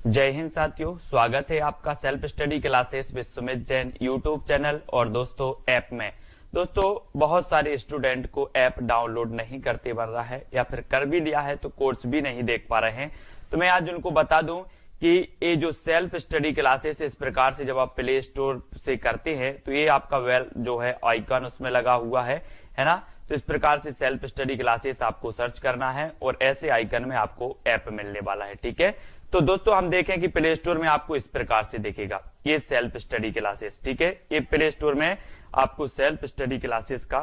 जय हिंद साथियों, स्वागत है आपका self study classes Vishwamit Jain YouTube channel और दोस्तों ऐप में। दोस्तों बहुत सारे स्टूडेंट को ऐप डाउनलोड नहीं करते बन रहा है या फिर कर भी लिया है तो कोर्स भी नहीं देख पा रहे हैं। तो मैं आज उनको बता दूं कि ये जो सेल्फ स्टडी क्लासेस इस प्रकार से जब आप प्ले स्टोर से करते हैं तो ये आपका वेल जो है आइकन उसमें लगा हुआ है ना। तो इस प्रकार से सेल्फ स्टडी क्लासेस आपको सर्च करना है और ऐसे आइकन में आपको ऐप मिलने वाला है। ठीक है, तो दोस्तों हम देखें कि प्ले स्टोर में आपको इस प्रकार से दिखेगा ये सेल्फ स्टडी क्लासेस। ठीक है, ये प्ले स्टोर में आपको सेल्फ स्टडी क्लासेस का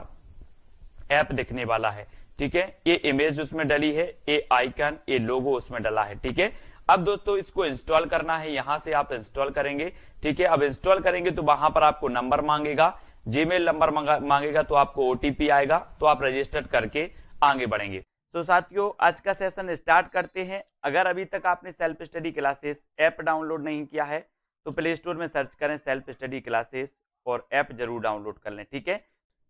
ऐप दिखने वाला है। ठीक है, ये इमेज उसमें डली है, ये आइकन, ये लोगो उसमें डला है। ठीक है, अब दोस्तों इसको इंस्टॉल करना है, यहां से आप इंस्टॉल करेंगे। ठीक है, अब इंस्टॉल करेंगे तो वहां पर आपको नंबर मांगेगा, जीमेल नंबर मांगेगा, तो आपको ओटीपी आएगा, तो आप रजिस्टर करके आगे बढ़ेंगे। तो साथियों आज का सेशन स्टार्ट करते हैं। अगर अभी तक आपने self study classes app download नहीं किया है तो प्ले स्टोर में सर्च करें सेल्फ स्टडी क्लासेस और ऐप जरूर डाउनलोड कर लें। ठीक है,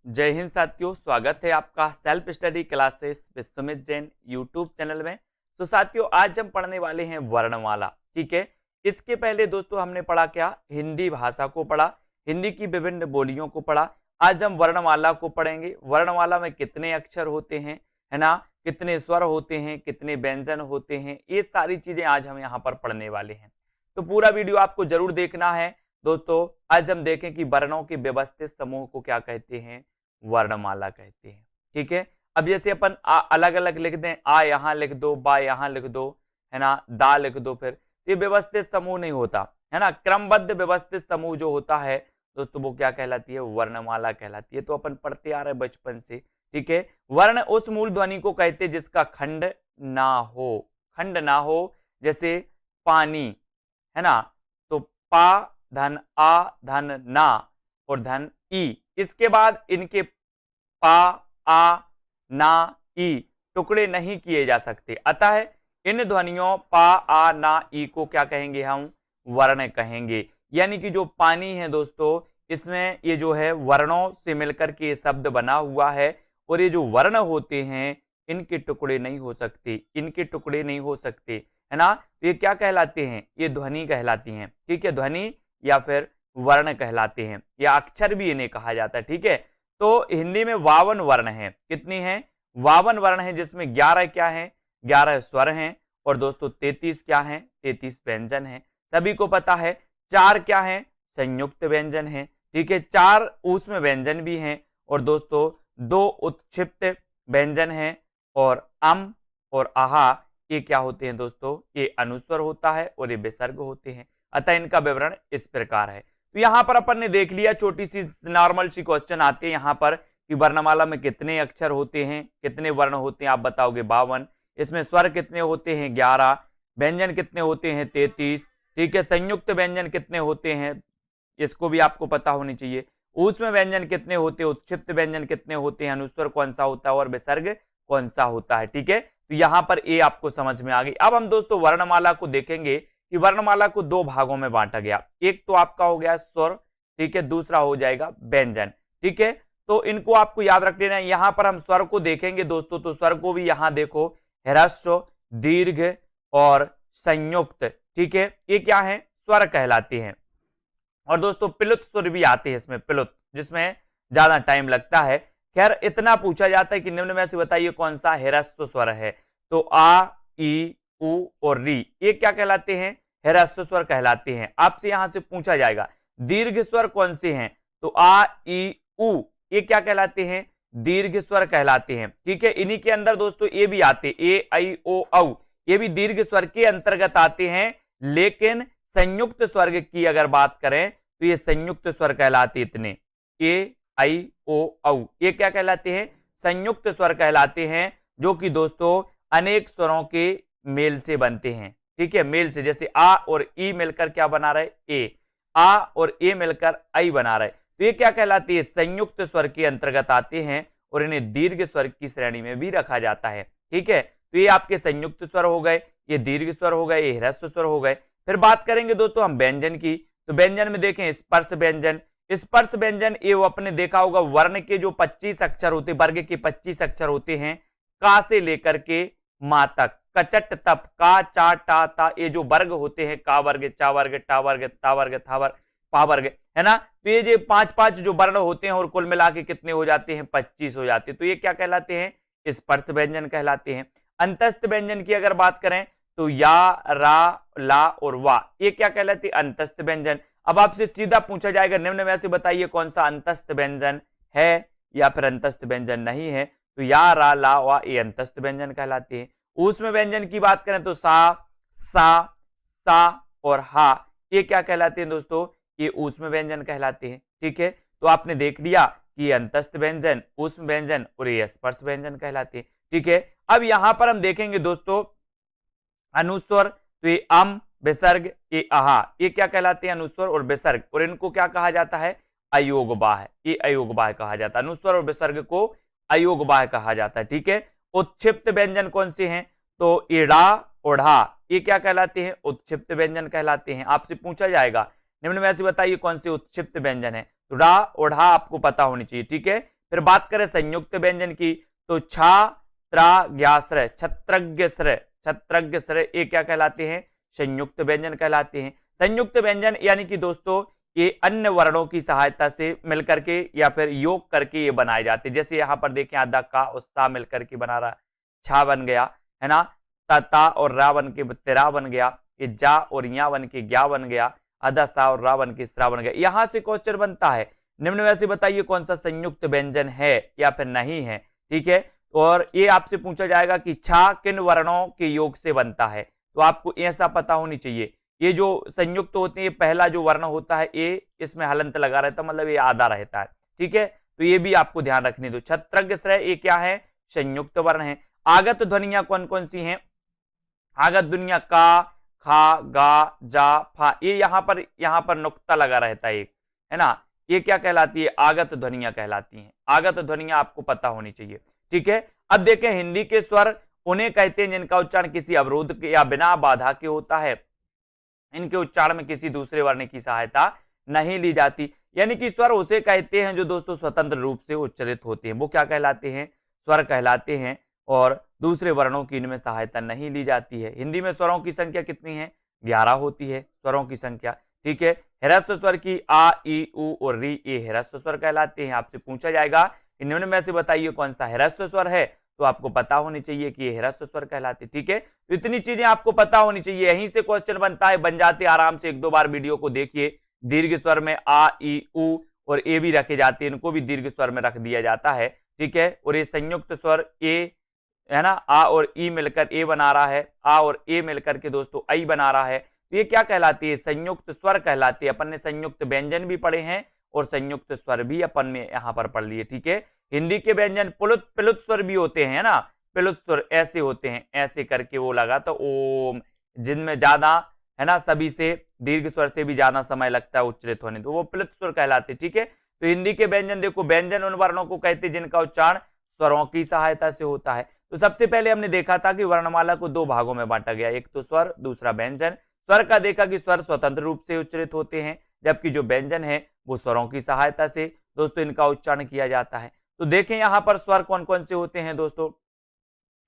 जय हिंद साथियों, स्वागत है आपका self study classes Vishwamit Jain YouTube channel में। तो साथियों आज हम पढ़ने वाले हैं वर्णमाला। ठीक है, इसके पहले दोस्तों हमने पढ़ा क्या, हिंदी भाषा को पढ़ा, हिंदी की विभिन्न बोलियों को पढ़ा। आज हम वर्णमाला को पढ़ेंगे। वर्णमाला में कितने अक्षर होते हैं, है ना, कितने स्वर होते हैं, कितने व्यंजन होते हैं, ये सारी चीजें आज हम यहाँ पर पढ़ने वाले हैं। तो पूरा वीडियो आपको जरूर देखना है दोस्तों। आज हम देखें कि वर्णों के व्यवस्थित समूह को क्या कहते हैं, वर्णमाला कहते हैं। ठीक है, अब जैसे अपन अलग अलग लिख दें, आ यहाँ लिख दो, बा यहाँ लिख दो, है ना, दा लिख दो, फिर ये व्यवस्थित समूह नहीं होता, है ना। क्रमबद्ध व्यवस्थित समूह जो होता है दोस्तों वो क्या कहलाती है, वर्णमाला कहलाती है। तो अपन पढ़ते आ रहे हैं बचपन से। ठीक है, वर्ण उस मूल ध्वनि को कहते हैं जिसका खंड ना हो, खंड ना हो, जैसे पानी, है ना। तो पा धन आ धन ना और धन ई, इसके बाद इनके पा आ ना ई टुकड़े नहीं किए जा सकते, अतः इन ध्वनियों पा आ ना ई को क्या कहेंगे, हम वर्ण कहेंगे। यानी कि जो पानी है दोस्तों इसमें ये जो है वर्णों से मिलकर के ये शब्द बना हुआ है और ये जो वर्ण होते हैं इनके टुकड़े नहीं हो सकते, इनके टुकड़े नहीं हो सकते, है ना। तो ये क्या कहलाते हैं, ये ध्वनि कहलाती हैं। ठीक है, ध्वनि या फिर वर्ण कहलाते हैं, या अक्षर भी इन्हें कहा जाता है। ठीक है, तो हिंदी में 52 वर्ण हैं। कितनी हैं, 52 वर्ण हैं, जिसमें 11 क्या हैं, 11 स्वर हैं, और दोस्तों 33 क्या हैं, 33 व्यंजन हैं। सभी को पता है 4 क्या हैं, संयुक्त व्यंजन हैं। ठीक है, 4 ऊष्म व्यंजन भी हैं, और दोस्तों 2 उत्क्षिप्त व्यंजन हैं, और अम और आहा ये क्या होते हैं दोस्तों, ये अनुस्वर होता है और ये विसर्ग होते हैं। अतः इनका विवरण इस प्रकार है। तो यहाँ पर अपन ने देख लिया, छोटी सी नॉर्मल सी क्वेश्चन आते हैं यहाँ पर कि वर्णमाला में कितने अक्षर होते हैं, कितने वर्ण होते हैं, आप बताओगे 52। इसमें स्वर कितने होते हैं, 11। व्यंजन कितने होते हैं, 33। ठीक है, संयुक्त व्यंजन कितने होते हैं, इसको भी आपको पता होनी चाहिए। ऊष्म व्यंजन कितने होते हैं, उत्क्षिप्त व्यंजन कितने होते हैं, अनुस्वर कौन सा होता है और विसर्ग कौन सा होता है। ठीक है, तो यहाँ पर ये आपको समझ में आ गई। अब हम दोस्तों वर्णमाला को देखेंगे कि वर्णमाला को 2 भागों में बांटा गया। एक तो आपका हो गया स्वर, ठीक है, दूसरा हो जाएगा व्यंजन। ठीक है, तो इनको आपको याद रख लेना है। यहाँ पर हम स्वर को देखेंगे दोस्तों, तो स्वर को भी यहाँ देखो, ह्रस्व, दीर्घ और संयुक्त। ठीक है, ये क्या है, स्वर कहलाते हैं। और दोस्तों प्लुत स्वर भी आते हैं इसमें, प्लुत, जिसमें ज्यादा टाइम लगता है। खैर इतना पूछा जाता है कि निम्न में से बताइए कौन सा ह्रस्व स्वर है, तो आ ई उ और री ये क्या कहलाते हैं, ह्रस्व स्वर कहलाते हैं। आपसे यहां से पूछा जाएगा दीर्घ स्वर कौन से हैं, तो आ ई उ ये क्या कहलाते हैं, दीर्घ स्वर कहलाते हैं। ठीक है, इन्हीं के अंदर दोस्तों ये भी आते, ए आई ओ औ ये भी दीर्घ स्वर के अंतर्गत आते हैं। लेकिन संयुक्त स्वर की अगर बात करें तो ये संयुक्त स्वर कहलाते, इतने ए आई ओ औ ये क्या कहलाते हैं, संयुक्त स्वर कहलाते हैं, जो कि दोस्तों अनेक स्वरों के मेल से बनते हैं। ठीक है, मेल से, जैसे आ और ई मिलकर क्या बना रहे, ए, आ और ए मिलकर आई बना रहे, तो ये क्या कहलाती है, संयुक्त स्वर के अंतर्गत आते हैं और इन्हें दीर्घ स्वर की श्रेणी में भी रखा जाता है। ठीक है, तो ये आपके संयुक्त स्वर हो गए, ये दीर्घ स्वर हो गए, ये ह्रस्व स्वर हो गए। फिर बात करेंगे दोस्तों हम व्यंजन की, तो व्यंजन में देखें स्पर्श व्यंजन। स्पर्श व्यंजन ये वो अपने देखा होगा, वर्ण के जो 25 अक्षर होते, वर्ग के 25 अक्षर होते हैं, का से लेकर के मा तक, कचट तप, का चा टा ता, ये जो वर्ग होते हैं, का वर्ग, चा वर्ग, टा वर्ग, ता वर्ग, था वर्ग, पा वर्ग, है ना। तो ये जो पांच पांच जो वर्ण होते हैं और कुल मिला के कितने हो जाते हैं, 25 हो जाते हैं। तो ये क्या कहलाते हैं, स्पर्श व्यंजन कहलाते हैं। अंतस्थ व्यंजन की अगर बात करें तो या, रा, ला और वा, ये क्या कहलाते हैं, अंतस्थ व्यंजन। अब आपसे सीधा पूछा जाएगा निम्न में से बताइए कौन सा अंतस्थ व्यंजन है या फिर अंतस्थ व्यंजन नहीं है। तो या, रा, ला, वा ये अंतस्थ व्यंजन कहलाते हैं। ऊष्म व्यंजन की बात करें तो सा, सा और हा, ये क्या कहलाते हैं दोस्तों, ये ऊष्म व्यंजन कहलाते हैं। ठीक है, तो आपने देख लिया कि अंतस्थ व्यंजन, ऊष्म व्यंजन और ये स्पर्श व्यंजन कहलाते हैं। ठीक है, अब यहां पर हम देखेंगे दोस्तों अनुस्वर, तो ये अम, विसर्ग, ये आहा, ये क्या कहलाते हैं, अनुस्वर और विसर्ग, और इनको क्या कहा जाता है, अयोगवाह, ये अयोगवाह कहा जाता है। अनुस्वर और विसर्ग को अयोगवाह कहा जाता है। ठीक है, उत्क्षिप्त व्यंजन कौन से हैं, तो इड़ा और ढा, ये क्या कहलाते हैं, उत्क्षिप्त व्यंजन कहलाते हैं। आपसे पूछा जाएगा निम्न में से बताइए कौन से उत्क्षिप्त व्यंजन है, तो रा और ढा आपको पता होनी चाहिए। ठीक है, फिर बात करें संयुक्त व्यंजन की तो छा, त्रा, ज्ञाश्रय, छत्रज्ञ श्रय, छत्रज्ञ श्रय, ये क्या कहलाते हैं, संयुक्त व्यंजन कहलाते हैं। संयुक्त व्यंजन यानी कि दोस्तों ये अन्य वर्णों की सहायता से मिलकर के या फिर योग करके ये बनाए जाते हैं। जैसे यहाँ पर देखें आधा का और सा मिलकर के बना रहा, छा बन गया, है ना, ता और रा बन के तेरा बन गया, ये जा और या बन के ज्ञा बन गया, आधा सा और रा बन के स्रा बन गया। यहां से क्वेश्चन बनता है निम्न में से बताइए कौन सा संयुक्त व्यंजन है या फिर नहीं है। ठीक है, और ये आपसे पूछा जाएगा कि छा किन वर्णों के योग से बनता है, तो आपको ऐसा पता होनी चाहिए। ये जो संयुक्त होते हैं, पहला जो वर्ण होता है ये, इसमें हलंत लगा रहता है, मतलब ये आधा रहता है। ठीक है, तो ये भी आपको ध्यान रखने दो। छत्रज्ञ श्रय ये क्या है, संयुक्त वर्ण है। आगत ध्वनियां कौन कौन सी हैं, आगत ध्वनियां का, खा, गा, जा, फा, ये यहाँ पर नुक्ता लगा रहता है एक, है ना, ये क्या कहलाती है, आगत ध्वनियां कहलाती हैं। आगत ध्वनियां आपको पता होनी चाहिए। ठीक है, अब देखें हिंदी के स्वर उन्हें कहते हैं जिनका उच्चारण किसी अवरोध के या बिना बाधा के होता है, इनके उच्चारण में किसी दूसरे वर्ण की सहायता नहीं ली जाती। यानी कि स्वर उसे कहते हैं जो दोस्तों स्वतंत्र रूप से उच्चरित होते हैं, वो क्या कहलाते हैं, स्वर कहलाते हैं, और दूसरे वर्णों की इनमें सहायता नहीं ली जाती है। हिंदी में स्वरों की संख्या कितनी है, 11 होती है स्वरों की संख्या। ठीक है, ह्रस्व स्वर की आ, ई, उ और री, ये ह्रस्व स्वर कहलाते हैं। आपसे पूछा जाएगा निम्न में से बताइए कौन सा ह्रस्व स्वर है, तो आपको पता होनी चाहिए कि ये ह्रस्व स्वर कहलाते। ठीक है, तो इतनी चीजें आपको पता होनी चाहिए, यहीं से क्वेश्चन बनता है, बन जाते आराम से। एक दो बार वीडियो को देखिए, दीर्घ स्वर में आ, ई, उ और ए भी रखे जाते हैं, इनको भी दीर्घ स्वर में रख दिया जाता है। ठीक है, और ये संयुक्त स्वर ए, है ना, आ और ई मिलकर ए बना रहा है, आ और ए मिलकर के दोस्तों आई बना रहा है, तो ये क्या कहलाती है, संयुक्त स्वर कहलाती है। अपन ने संयुक्त व्यंजन भी पढ़े हैं और संयुक्त स्वर भी अपन ने यहाँ पर पढ़ लिए। ठीक है, हिंदी के व्यंजन प्लुत प्लुत स्वर भी होते हैं, है ना, प्लुत स्वर ऐसे होते हैं, ऐसे करके वो लगा तो ओम, जिनमें ज्यादा, है ना, सभी से दीर्घ स्वर से भी ज्यादा समय लगता है उच्चरित होने, तो वो प्लुत स्वर कहलाते। ठीक है, तो हिंदी के व्यंजन देखो, व्यंजन उन वर्णों को कहते हैं जिनका उच्चारण स्वरों की सहायता से होता है। तो सबसे पहले हमने देखा था कि वर्णमाला को दो भागों में बांटा गया, एक तो स्वर, दूसरा व्यंजन। स्वर का देखा कि स्वर स्वतंत्र रूप से उच्चरित होते हैं, जबकि जो व्यंजन है वो स्वरों की सहायता से दोस्तों इनका उच्चारण किया जाता है। तो देखें यहाँ पर स्वर कौन कौन से होते हैं दोस्तों,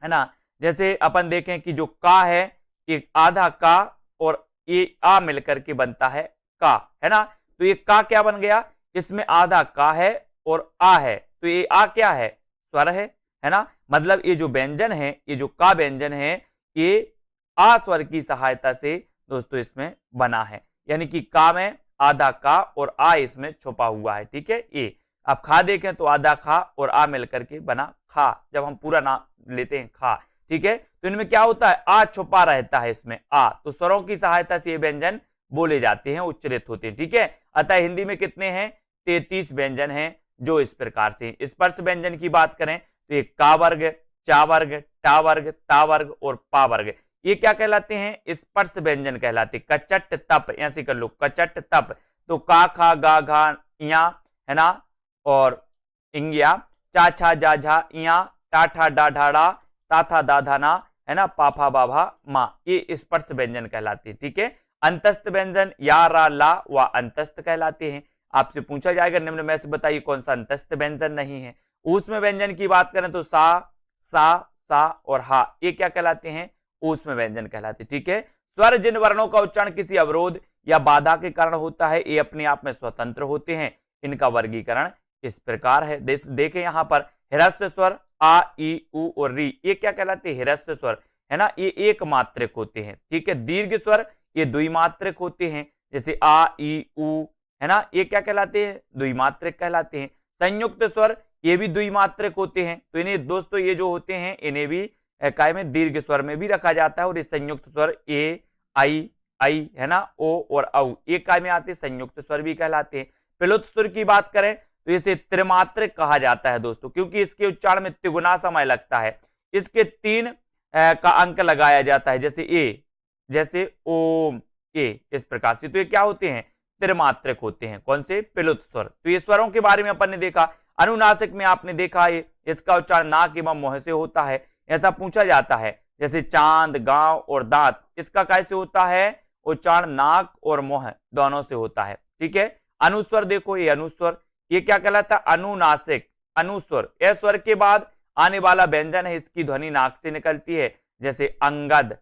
है ना, जैसे अपन देखें कि जो का है, एक आधा का और ये आ मिलकर के बनता है का, है ना, तो ये का क्या बन गया, इसमें आधा का है और आ है, तो ये आ क्या है, स्वर है ना, मतलब ये जो व्यंजन है, ये जो का व्यंजन है, ये आ स्वर की सहायता से दोस्तों इसमें बना है, यानी कि का में आधा का और आ इसमें छुपा हुआ है। ठीक है, ये आप खा देखें तो आधा खा और आ मिलकर के बना खा, जब हम पूरा नाम लेते हैं खा। ठीक है, तो इनमें क्या होता है, आ छुपा रहता है इसमें आ, तो स्वरों की सहायता से ये व्यंजन बोले जाते हैं, उच्चरित होते हैं। ठीक है, अतः हिंदी में कितने हैं, 33 व्यंजन हैं जो इस प्रकार से। स्पर्श व्यंजन की बात करें तो ये का वर्ग, चा वर्ग, टा वर्ग, ता वर्ग और पा वर्ग, ये क्या कहलाते हैं, स्पर्श व्यंजन कहलाते। कचट तप, ऐसे कर लो, कचट तप, तो का खा गा घा या, है ना, और इंगिया, चा छा जा झा इया, टा ठा डा ढाड़ा, ता था दा धाना, है ना, पाफा बाभा मा, ये स्पर्श व्यंजन कहलाते हैं। ठीक है, अंतस्थ व्यंजन या, रा, ला व अंतस्थ कहलाते हैं। आपसे पूछा जाएगा निम्न में से बताइए कौन सा अंतस्थ व्यंजन नहीं है। ऊष्म व्यंजन की बात करें तो सा, सा, सा और हा, ये क्या कहलाते हैं, ऊष्म व्यंजन कहलाते हैं। ठीक है, स्वर जिन वर्णों का उच्चारण किसी अवरोध या बाधा के कारण होता है ये अपने आप में स्वतंत्र होते हैं। इनका वर्गीकरण इस प्रकार है। देखें यहाँ पर ह्रस्व स्वर आ ई उ और री, ये क्या कहलाते हैं? ह्रस्व स्वर, है ना, ये एक मात्रक होते हैं। ठीक है, दीर्घ स्वर ये द्विमात्रक होते हैं, जैसे आ ई उ, है ना, ये क्या कहलाते हैं? द्विमात्रक कहलाते हैं। संयुक्त स्वर ये भी द्विमात्रक होते हैं। तो इन्हें दोस्तों ये जो होते हैं इन्हें भी काय में दीर्घ स्वर में भी रखा जाता है। और ये संयुक्त स्वर ए आई आई, है ना, ओ और औ, ये काय में आते हैं, संयुक्त स्वर भी कहलाते हैं। प्लुत स्वर की बात करें तो इसे त्रिमात्रक कहा जाता है दोस्तों, क्योंकि इसके उच्चारण में तिगुना समय लगता है। इसके 3 का अंक लगाया जाता है, जैसे ए, जैसे ओम, ए, इस प्रकार से। तो ये क्या होते हैं? त्रिमात्रक होते हैं। कौन से? प्लुत स्वर। तो ये स्वरों के बारे में अपन ने देखा। अनुनासिक में आपने देखा है इसका उच्चारण नाक एवं मुंह से होता है। ऐसा पूछा जाता है, जैसे चांद, गांव और दांत, इसका कैसे होता है? उच्चारण नाक और मुंह दोनों से होता है। ठीक है, अनुस्वर देखो, ये अनुस्वर, ये क्या कहलाता है? अनुनासिक। अनुस्वर ए स्वर के बाद आने वाला व्यंजन है, इसकी ध्वनि नाक से निकलती है, जैसे अंगद,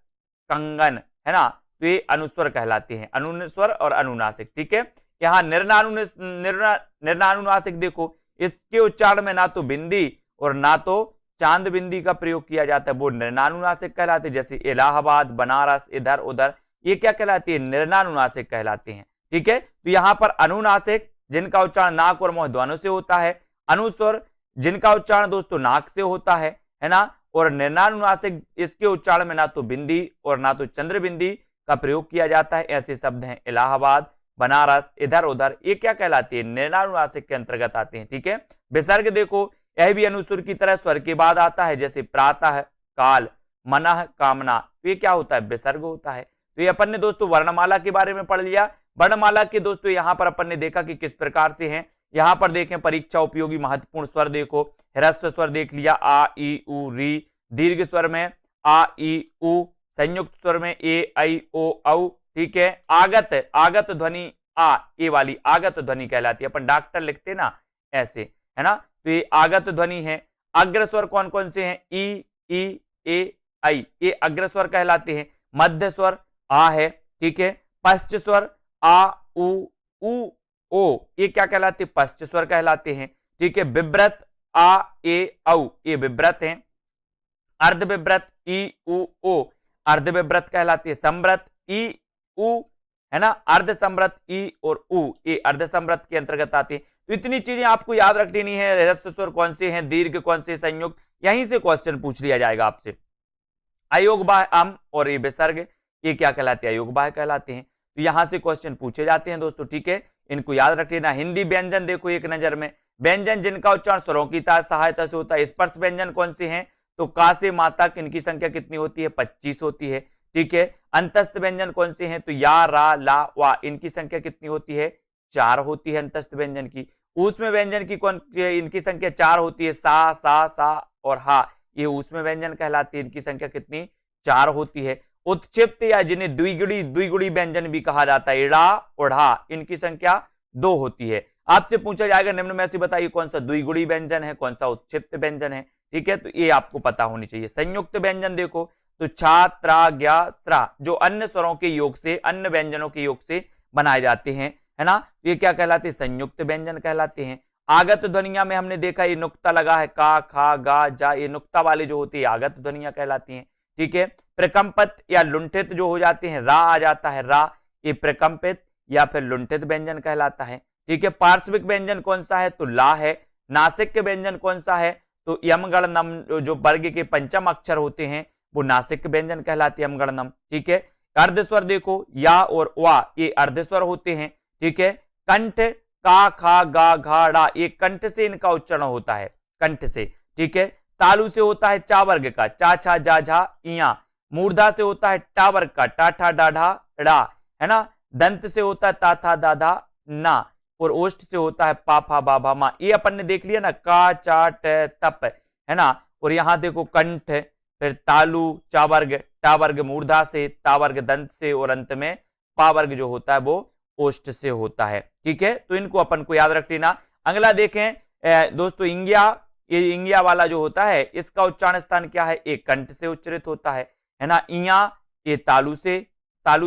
कंगन, है ना, तो ये अनुस्वर कहलाते हैं, अनुस्वर और अनुनासिक। ठीक है, यहाँ निर्नानुनासिक देखो, इसके उच्चारण में ना तो बिंदी और ना तो चांद बिंदी का प्रयोग किया जाता है, वो निर्नानुनासिक कहलाते हैं, जैसे इलाहाबाद, बनारस, इधर उधर, ये क्या कहलाती है? निर्नानुनासिक कहलाते हैं। ठीक है, तो यहाँ पर अनुनासिक जिनका उच्चारण नाक और मुंह दोनों से होता है, अनुस्वर जिनका उच्चारण दोस्तों नाक से होता है ना, और निर्नानुनासिक इसके उच्चारण में ना तो बिंदी और ना तो चंद्र बिंदी का प्रयोग किया जाता है। ऐसे शब्द हैं इलाहाबाद, बनारस, इधर उधर, ये क्या कहलाती है? निर्नानुनासिक के अंतर्गत आते हैं। ठीक है, विसर्ग देखो, यह भी अनुस्वर की तरह स्वर के बाद आता है, जैसे प्रातः, काल, मनः, कामना, तो ये क्या होता है? विसर्ग होता है। तो ये अपन ने दोस्तों वर्णमाला के बारे में पढ़ लिया। वर्णमाला के दोस्तों यहाँ पर अपन ने देखा कि किस प्रकार से हैं। यहाँ पर देखें परीक्षा उपयोगी महत्वपूर्ण स्वर देखो, ह्रस्व स्वर देख लिया आ ई उ री, दीर्घ स्वर में आ ई उ, संयुक्त स्वर में ए आई ओ औ। ठीक है, आगत, आगत ध्वनि आ, ए वाली आगत ध्वनि कहलाती है, अपन डॉक्टर लिखते ना ऐसे, है ना, तो ये आगत ध्वनि है। अग्र स्वर कौन कौन से हैं? ई ए आई, ये अग्र स्वर कहलाते हैं। मध्य स्वर आ है। ठीक है, पश्च स्वर आ उ ओ, ये क्या कहलाते हैं? पश्च स्वर कहलाते हैं। ठीक है, विव्रत आ ए औ, ये विव्रत हैं। अर्ध विव्रत ई उ ओ, अर्ध विव्रत कहलाती है। संव्रत ई उ, है ना, अर्ध संव्रत ई और उ, ये अर्ध संव्रत के अंतर्गत आते हैं। तो इतनी चीजें आपको याद रखनी है। ह्रस्व स्वर कौन से हैं, दीर्घ कौन से, संयुक्त, यहीं से क्वेश्चन पूछ लिया जाएगा आपसे। अयोग बाह्य अम और ये विसर्ग, ये क्या कहलाते हैं? अयोग बाह्य कहलाते हैं। तो यहां से क्वेश्चन पूछे जाते हैं दोस्तों। ठीक है, इनको याद रख लेना। हिंदी व्यंजन देखो एक नजर में, व्यंजन जिनका उच्चारण स्वरों की सहायता से होता है। स्पर्श व्यंजन कौन से हैं? तो का से मा तक इनकी संख्या कितनी होती है? 25 होती है। ठीक है, अंतस्थ व्यंजन कौन से हैं? तो या, रा, ला, वा, इनकी संख्या कितनी होती है? 4 होती है अंतस्थ व्यंजन की। ऊष्म व्यंजन की कौन, इनकी संख्या 4 होती है, सा और हा, ये ऊष्म व्यंजन कहलाती है, इनकी संख्या कितनी? 4 होती है। उत्क्षिप्त या जिन्हें द्विगुणी व्यंजन भी कहा जाता है, इड़ा और ढा, इनकी संख्या 2 होती है। आपसे पूछा जाएगा निम्न में से बताइए कौन सा द्विगुणी व्यंजन है, कौन सा उत्क्षिप्त व्यंजन है। ठीक है, तो ये आपको पता होनी चाहिए। संयुक्त व्यंजन देखो, तो छा, त्रा, ज्ञा, स्रा, जो अन्य स्वरों के योग से, अन्य व्यंजनों के योग से बनाए जाते हैं, है ना, ये क्या कहलाते हैं? संयुक्त व्यंजन कहलाते हैं। आगत ध्वनिया में हमने देखा ये नुक्ता लगा है, का, खा, गा, जा, ये नुक्ता वाले जो होती है आगत ध्वनिया कहलाती हैं। ठीक है, प्रकंपित या लुंठित जो हो जाते हैं, रा आ जाता है, रा, ये प्रकंपित या फिर लुंठित व्यंजन कहलाता है। ठीक है, पार्श्विक व्यंजन कौन सा है? तो ला है। नासिक के व्यंजन कौन सा है? तो यमगण नम, जो वर्ग के पंचम अक्षर होते हैं वो नासिक व्यंजन कहलाते हैं, यमगण नम। ठीक है, अर्धस्वर देखो, या और वा, ये अर्धस्वर होते हैं। ठीक है, कंठ, का, खा, गा, घा, डा, ये कंठ से इनका उच्चारण होता है, कंठ से। ठीक है, तालु से होता है चा वर्ग का, चा, छा, जा, झा, इया। मूर्धा से होता है टा वर्ग का, टा, ठा, डा, ढा, डा, है ना। दंत से होता है ता, था, दा, धा, ना। और ओष्ठ से होता है पा, फा, बा, भा, मा। ये अपन ने देख लिया ना, का, चा, ट, तप, है ना। और यहाँ देखो कंठ, फिर तालु, चा वर्ग, टा वर्ग मूर्धा से, ता वर्ग दंत से, और अंत में पा वर्ग जो होता है वो ओष्ठ से होता है। ठीक है, तो इनको अपन को याद रख लेना। अगला देखें दोस्तों, इंगिया, ये इंगिया वाला जो होता है इसका उच्चारण स्थान क्या है? एक कंठ से उच्चरित होता है। है ना, इया ये तालु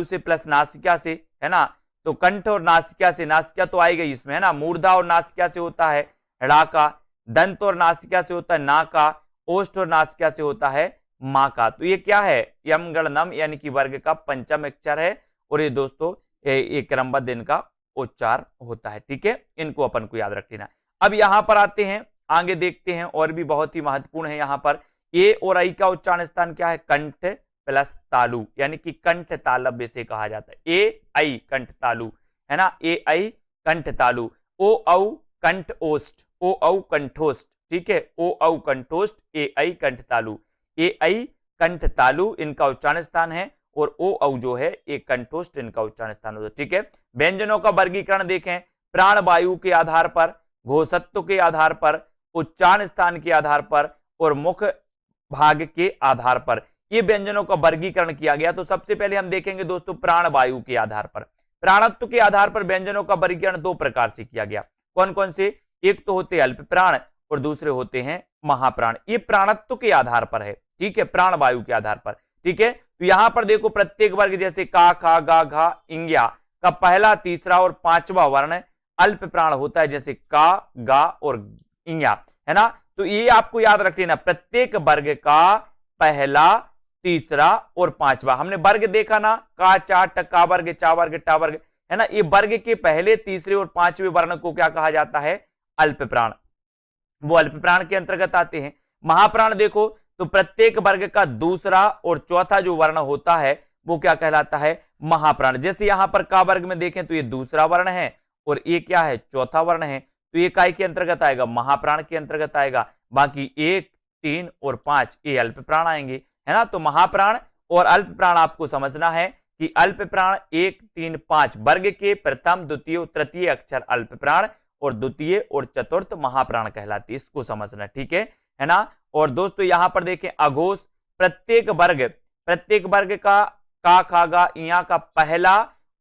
से प्लस नासिका से, है ना, तो कंठ और नासिका से, नासिका तो आई गई इसमें, है ना, मूर्धा और नासिका से होता है ड़ा का, दंत और नासिका से होता है ना का, ओष्ठ और नासिका से होता है मां का। तो ये क्या है, यम गण नम यानी कि वर्ग का पंचम अक्षर है, और ये दोस्तों ये क्रमबद्ध इनका उच्चार होता है। ठीक है, इनको अपन को याद रख लेना। अब यहां पर आते हैं, आगे देखते हैं, और भी बहुत ही महत्वपूर्ण है यहां पर, ए और आई का उच्चारण स्थान क्या है, कंठ प्लस तालु, यानी कि कंठ तालव्य से कहा जाता है। ए आई कंठ तालु, है ना, ए आई कंठ तालु, ओ औ कंठ ओष्ठ, ओ औ कंठोष्ठ। ठीक है, ओ औ कंठोष्ठ, ए आई कंठ तालु, ए आई कंठ तालु इनका उच्चारण स्थान है, और ओ औ जो है एक कंठोष्ठ इनका उच्चारण स्थान होता है। ठीक है, व्यंजनों का वर्गीकरण देखें, प्राण वायु के आधार पर, घोषत्व के आधार पर, उच्चारण स्थान के आधार पर, और मुख भाग के आधार पर ये व्यंजनों का वर्गीकरण किया गया। तो सबसे पहले हम देखेंगे दोस्तों प्राण वायु के आधार पर, प्राणत्व के आधार पर व्यंजनों का वर्गीकरण दो प्रकार से किया गया। कौन कौन से, एक तो होते अल्प प्राण और दूसरे होते हैं महाप्राण। ये प्राणत्व के आधार पर है। ठीक है, प्राण वायु के आधार पर। ठीक है, तो यहां पर देखो प्रत्येक वर्ग जैसे का, खा, गा, घा, इंग्या का पहला, तीसरा और पांचवा वर्ण अल्प प्राण होता है, जैसे का, गा और इंग्या, है ना। तो ये आपको याद रख लेना, प्रत्येक वर्ग का पहला, तीसरा और पांचवा, हमने वर्ग देखा ना, का, चा, टका वर्ग, चा वर्ग, टा वर्ग, है ना, ये वर्ग के पहले, तीसरे और पांचवें वर्ण को क्या कहा जाता है, अल्प प्राण, वो अल्प प्राण के अंतर्गत आते हैं। महाप्राण देखो तो प्रत्येक वर्ग का दूसरा और चौथा जो वर्ण होता है वो क्या कहलाता है, महाप्राण। जैसे यहां पर का वर्ग में देखें तो ये दूसरा वर्ण है, और ये क्या है, चौथा वर्ण है, तो ये काय के अंतर्गत आएगा, महाप्राण के अंतर्गत आएगा। बाकी 1, 3 और 5 ये अल्प प्राण आएंगे, है ना। तो महाप्राण और अल्प प्राण आपको समझना है कि अल्प प्राण 1, 3, 5 वर्ग के प्रथम, द्वितीय, तृतीय अक्षर अल्प प्राण, और द्वितीय और चतुर्थ महाप्राण कहलाती है, इसको समझना। ठीक है ना। और दोस्तों यहां पर देखें अघोष, प्रत्येक वर्ग का, खा, गा, इया का पहला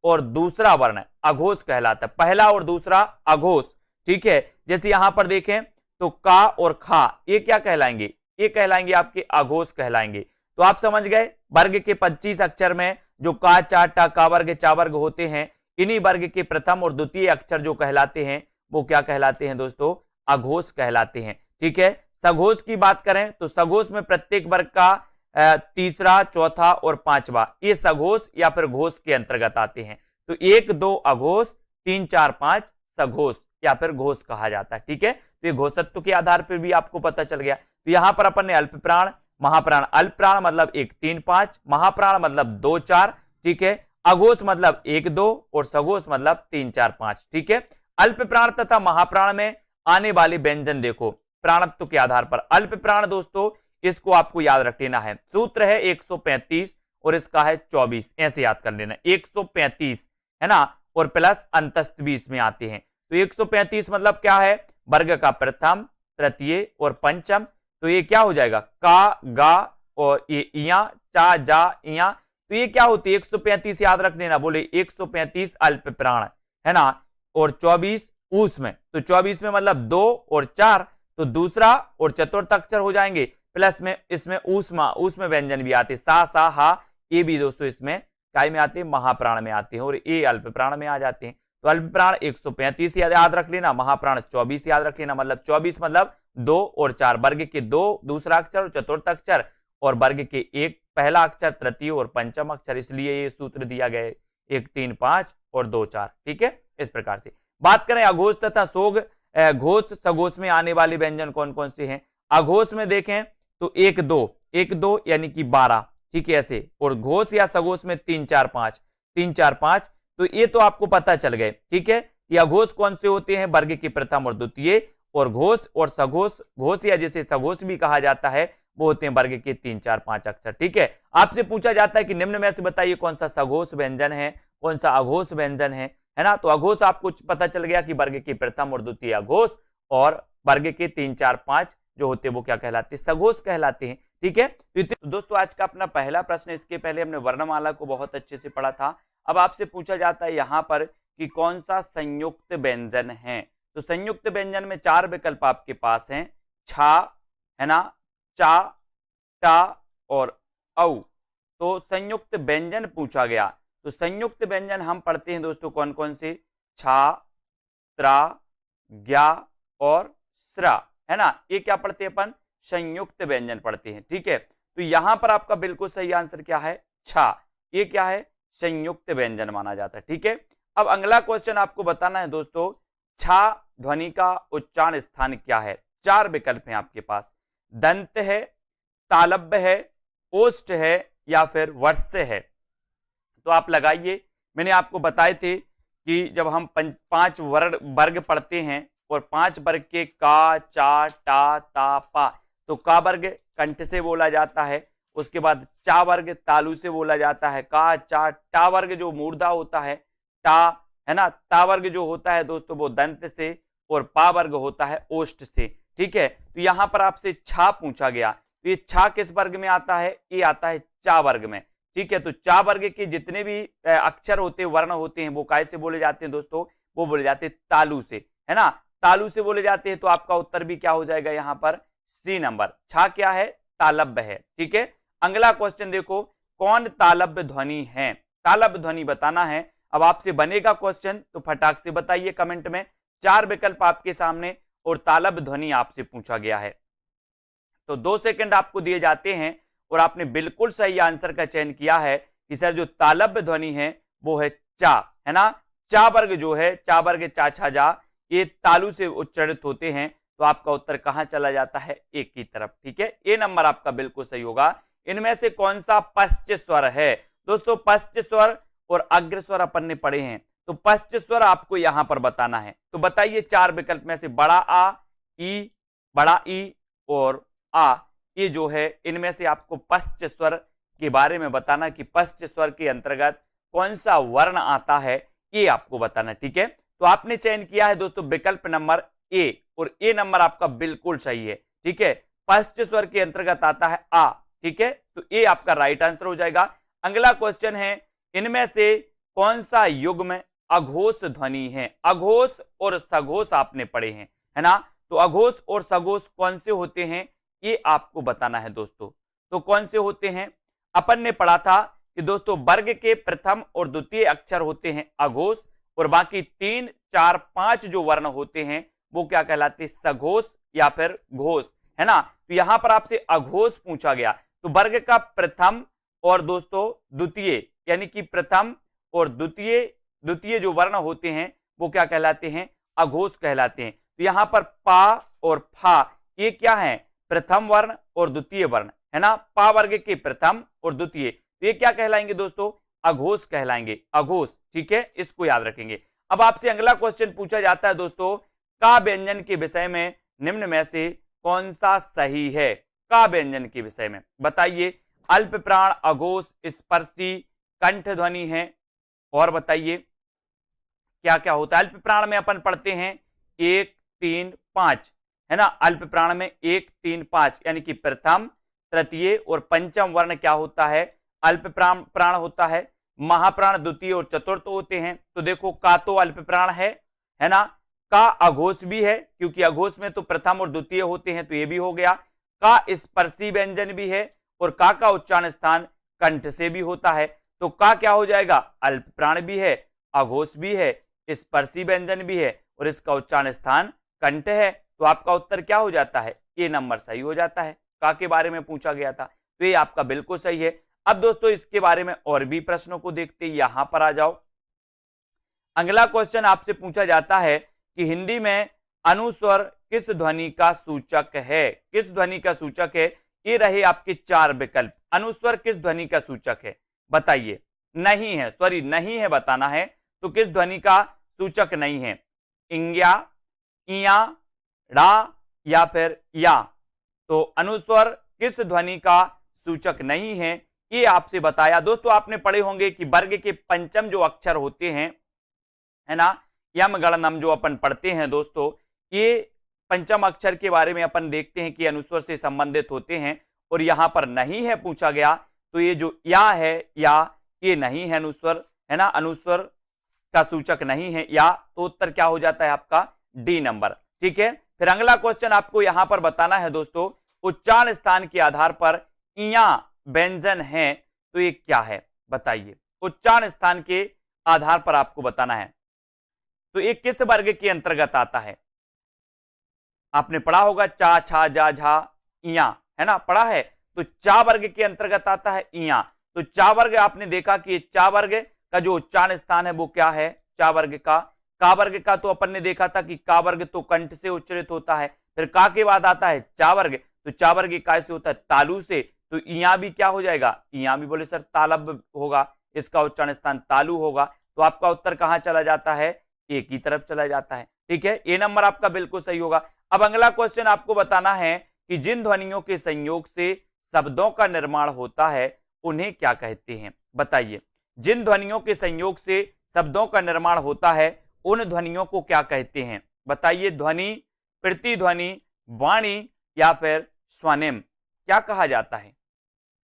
और दूसरा वर्ण अघोष कहलाता है, पहला और दूसरा अघोष। ठीक है, जैसे यहां पर देखें तो का और खा ये क्या कहलाएंगे, ये कहलाएंगे आपके अघोष कहलाएंगे। तो आप समझ गए, वर्ग के 25 अक्षर में जो का, चा, टा, का वर्ग, चा वर्ग होते हैं, इन्हीं वर्ग के प्रथम और द्वितीय अक्षर जो कहलाते हैं वो क्या कहलाते हैं दोस्तों, अघोष कहलाते हैं। ठीक है, सघोष की बात करें तो सघोष में प्रत्येक वर्ग का तीसरा, चौथा और पांचवा ये सघोष या फिर घोष के अंतर्गत आते हैं। तो 1, 2 अघोष, 3, 4, 5 सघोष या फिर घोष कहा जाता है। ठीक है, तो ये घोषत्व के आधार पर भी आपको पता चल गया। तो यहां पर अपन ने अल्प प्राण, महाप्राण, अल्प प्राण मतलब 1, 3, 5, महाप्राण मतलब 2, 4, ठीक है, अघोष मतलब 1, 2 और सघोष मतलब 3, 4, 5। ठीक है, अल्प प्राण तथा महाप्राण में आने वाले व्यंजन देखो प्राणत्व के आधार पर। अल्प प्राण दोस्तों इसको आपको याद रख लेना है, सूत्र है 135 और इसका है 24, ऐसे याद कर लेना 135, है ना, और प्लस अंतस्थ भी इसमें आते हैं। तो 135 मतलब क्या है, वर्ग का प्रथम, तृतीय और पंचम। तो ये क्या हो जाएगा, का, गा और ये इया, चा, जा, इया। तो ये क्या होती है 135 याद रख लेना, बोले 135 अल्प प्राण, है ना, और 24 ऊष्म। तो 24 में मतलब 2 और 4 तो दूसरा और चतुर्थ अक्षर हो जाएंगे, प्लस में इसमें ऊष्म व्यंजन भी आते, सा, सा, हा, ये भी दोस्तों इसमें काय में आते हैं, महाप्राण में आते हैं, और ये अल्प प्राण में आ जाते हैं। तो अल्प प्राण 135 याद रख लेना, महाप्राण 24 याद रख लेना, मतलब 24 मतलब 2 और 4, वर्ग के 2 दूसरा अक्षर और चतुर्थ अक्षर, और वर्ग के 1 पहला अक्षर, तृतीय और पंचम अक्षर, इसलिए ये सूत्र दिया गया है 1, 3, 5 और 2, 4। ठीक है, इस प्रकार से बात करें अघोष तथा सोग, घोष सघोष में आने वाले व्यंजन कौन कौन से हैं। अघोष में देखें तो 1, 2 यानी कि 12, ठीक है ऐसे, और घोष या सघोष में 3, 4, 5, 3, 4, 5। तो ये तो आपको पता चल गए। ठीक है, ये अघोष कौन से होते हैं, वर्ग के प्रथम और द्वितीय, और घोष और सघोष, घोष या जिसे सघोष भी कहा जाता है वो होते हैं वर्ग के 3, 4, 5 अक्षर। ठीक है, आपसे पूछा जाता है कि निम्न में से बताइए कौन सा सघोष व्यंजन है, कौन सा अघोष व्यंजन है ना। तो अघोष आपको पता चल गया कि वर्ग के प्रथम और द्वितीय अघोष, और वर्ग के 3, 4, 5 जो होते हैं वो क्या कहलाते हैं, सघोष कहलाते हैं। ठीक है, तो दोस्तों आज का अपना पहला प्रश्न, इसके पहले हमने वर्णमाला को बहुत अच्छे से पढ़ा था। अब आपसे पूछा जाता है यहाँ पर कि कौन सा संयुक्त व्यंजन है। तो संयुक्त व्यंजन में 4 विकल्प आपके पास हैं, छा, है ना, चा, टा और औ। तो संयुक्त व्यंजन पूछा गया। तो संयुक्त व्यंजन हम पढ़ते हैं दोस्तों कौन कौन से, छा, त्रा, ज्ञा और स्रा, है ना। ये क्या पढ़ते हैं अपन, संयुक्त व्यंजन पढ़ते हैं, ठीक है। तो यहां पर आपका बिल्कुल सही आंसर क्या है, छा। ये क्या है, संयुक्त व्यंजन माना जाता है, ठीक है। अब अगला क्वेश्चन आपको बताना है दोस्तों, छा ध्वनि का उच्चारण स्थान क्या है। चार विकल्प हैं आपके पास, दंत है, तालव्य है, ओष्ठ है या फिर वर्ष्य है। तो आप लगाइए, मैंने आपको बताए थे कि जब हम पांच वर्ग पढ़ते हैं और 5 वर्ग के का, चा, टा, ता, पा, तो का वर्ग कंठ से बोला जाता है, उसके बाद चा वर्ग तालु से बोला जाता है, का, चा, टा वर्ग जो मूर्धा होता है टा, है ना, ता वर्ग जो होता है दोस्तों वो दंत से, और पा वर्ग होता है ओष्ठ से, ठीक है। तो यहां पर आपसे छा पूछा गया, तो ये छा किस वर्ग में आता है, ये आता है चा वर्ग में, ठीक है। तो चा वर्ग के जितने भी अक्षर होते हैं, वर्ण होते हैं, वो काय से बोले जाते हैं दोस्तों, वो बोले जाते हैं तालु से, है ना, तालु से बोले जाते हैं। तो आपका उत्तर भी क्या हो जाएगा यहाँ पर, सी नंबर। छा क्या है, तालव्य है, ठीक है। अगला क्वेश्चन देखो, कौन तालव्य ध्वनि है, तालव्य ध्वनि बताना है। अब आपसे बनेगा क्वेश्चन तो फटाक से बताइए कमेंट में, 4 विकल्प आपके सामने और तालव्य ध्वनि आपसे पूछा गया है। तो 2 सेकंड आपको दिए जाते हैं और आपने बिल्कुल सही आंसर का चयन किया है कि सर जो तालव्य ध्वनि है वो है चा, है ना। चा वर्ग जो है, चा वर्ग, चा, छा, जा, ये तालु से उच्चारित होते हैं। तो आपका उत्तर कहां चला जाता है, एक की तरफ, ठीक है। ए नंबर आपका बिल्कुल सही होगा। इनमें से कौन सा पश्च स्वर है दोस्तों, पश्च स्वर और अग्र स्वर अपन ने पढ़े हैं, तो पश्च स्वर आपको यहां पर बताना है। तो बताइए 4 विकल्प में से बड़ा आ, ई, बड़ा ई और आ, ये जो है इनमें से आपको पश्च स्वर के बारे में बताना कि पश्च स्वर के अंतर्गत कौन सा वर्ण आता है, ये आपको बताना, ठीक है। तो आपने चयन किया है दोस्तों विकल्प नंबर ए, और ए नंबर आपका बिल्कुल सही है, ठीक है। पश्च स्वर के अंतर्गत आता है आ, ठीक है। तो ए आपका राइट आंसर हो जाएगा। अगला क्वेश्चन है, इनमें से कौन सा युग्म अघोष ध्वनि है। अघोष और सघोष आपने पढ़े हैं, है ना। तो अघोष और सघोष कौन से होते हैं, ये आपको बताना है दोस्तों। तो कौन से होते हैं, अपन ने पढ़ा था कि दोस्तों वर्ग के प्रथम और द्वितीय अक्षर होते हैं अघोष, और बाकी 3, 4, 5 जो वर्ण होते हैं वो क्या कहलाते हैं, सघोष या फिर घोष, है ना। तो यहां पर आपसे अघोष पूछा गया, तो वर्ग का प्रथम और दोस्तों द्वितीय, यानी कि प्रथम और द्वितीय जो वर्ण होते हैं वो क्या कहलाते हैं, अघोष कहलाते हैं। तो यहां पर पा और फा, ये क्या है, प्रथम वर्ण और द्वितीय वर्ण, है ना। पा वर्ग के प्रथम और द्वितीय, तो ये क्या कहलाएंगे दोस्तों, अघोष कहलाएंगे, अघोष, ठीक है, इसको याद रखेंगे। अब आपसे अगला क्वेश्चन पूछा जाता है दोस्तों, का व्यंजन के विषय में निम्न में से कौन सा सही है। का व्यंजन के विषय में बताइए, अल्प प्राण, अघोष, स्पर्शी, कंठ ध्वनि है, और बताइए क्या क्या होता है। अल्प प्राण में अपन पढ़ते हैं 1, 3, 5, है ना। अल्प प्राण में 1, 3, 5 यानी कि प्रथम, तृतीय और पंचम वर्ण क्या होता है, अल्प प्राण होता है। महाप्राण द्वितीय और चतुर्थ होते हैं। तो देखो का तो अल्प प्राण है ना। का अघोष भी है, क्योंकि अघोष में तो प्रथम और द्वितीय होते हैं, तो ये भी हो गया। का स्पर्शी व्यंजन भी है, और का उच्चारण स्थान कंठ से भी होता है। तो का क्या हो जाएगा, अल्प प्राण भी है, अघोष भी है, स्पर्शी व्यंजन भी है, और इसका उच्चारण स्थान कंठ है। तो आपका उत्तर क्या हो जाता है, ए नंबर सही हो जाता है। का के बारे में पूछा गया था, तो ये आपका बिल्कुल सही है। अब दोस्तों इसके बारे में और भी प्रश्नों को देखते हैं, यहां पर आ जाओ। अगला क्वेश्चन आपसे पूछा जाता है कि हिंदी में अनुस्वर किस ध्वनि का सूचक है। किस ध्वनि का सूचक है, ये रहे आपके 4 विकल्प। अनुस्वर किस ध्वनि का सूचक है, बताइए। नहीं है, सॉरी नहीं है बताना है। तो किस ध्वनि का सूचक नहीं है, इंग्या, इया, रा या फिर या। तो अनुस्वर किस ध्वनि का सूचक नहीं है, ये आपसे बताया। दोस्तों आपने पढ़े होंगे कि वर्ग के पंचम जो अक्षर होते हैं, है ना, यम गणनम जो अपन पढ़ते हैं दोस्तों, ये पंचम अक्षर के बारे में अपन देखते हैं कि अनुस्वर से संबंधित होते हैं, और यहां पर नहीं है पूछा गया। तो ये जो या है, या ये नहीं है अनुस्वर, है ना, अनुस्वर का सूचक नहीं है या। तो उत्तर क्या हो जाता है आपका, डी नंबर, ठीक है। फिर अगला क्वेश्चन आपको यहां पर बताना है दोस्तों, उच्चारण स्थान के आधार पर इया व्यंजन है तो ये क्या है बताइए। उच्चारण स्थान के आधार पर आपको बताना है। तो ये किस वर्ग के अंतर्गत आता है? आपने पढ़ा होगा चा, छा, जा, झा, इया, है ना, पढ़ा है। तो चा वर्ग के अंतर्गत आता है इया। तो चा वर्ग आपने देखा कि चा वर्ग का जो उच्चारण स्थान है वो क्या है? चा वर्ग का वर्ग का तो अपन ने देखा था कि का वर्ग तो कंठ से उच्चारित होता है, फिर का के बाद आता है चा वर्ग, तो चा वर्ग काय से होता है? तालु से। तो इया भी क्या हो जाएगा? इया भी बोले सर तालब होगा, इसका उच्चारण स्थान तालु होगा। तो आपका उत्तर कहां चला जाता है? ए की तरफ चला जाता है। ठीक है, ए नंबर आपका बिल्कुल सही होगा। अब अगला क्वेश्चन आपको बताना है कि जिन ध्वनियों के संयोग से शब्दों का निर्माण होता है उन्हें क्या कहते हैं? बताइए। जिन ध्वनियों के संयोग से शब्दों का निर्माण होता है उन ध्वनियों को क्या कहते हैं? बताइए। ध्वनि, प्रतिध्वनि, वाणी या फिर स्वनेम, क्या कहा जाता है?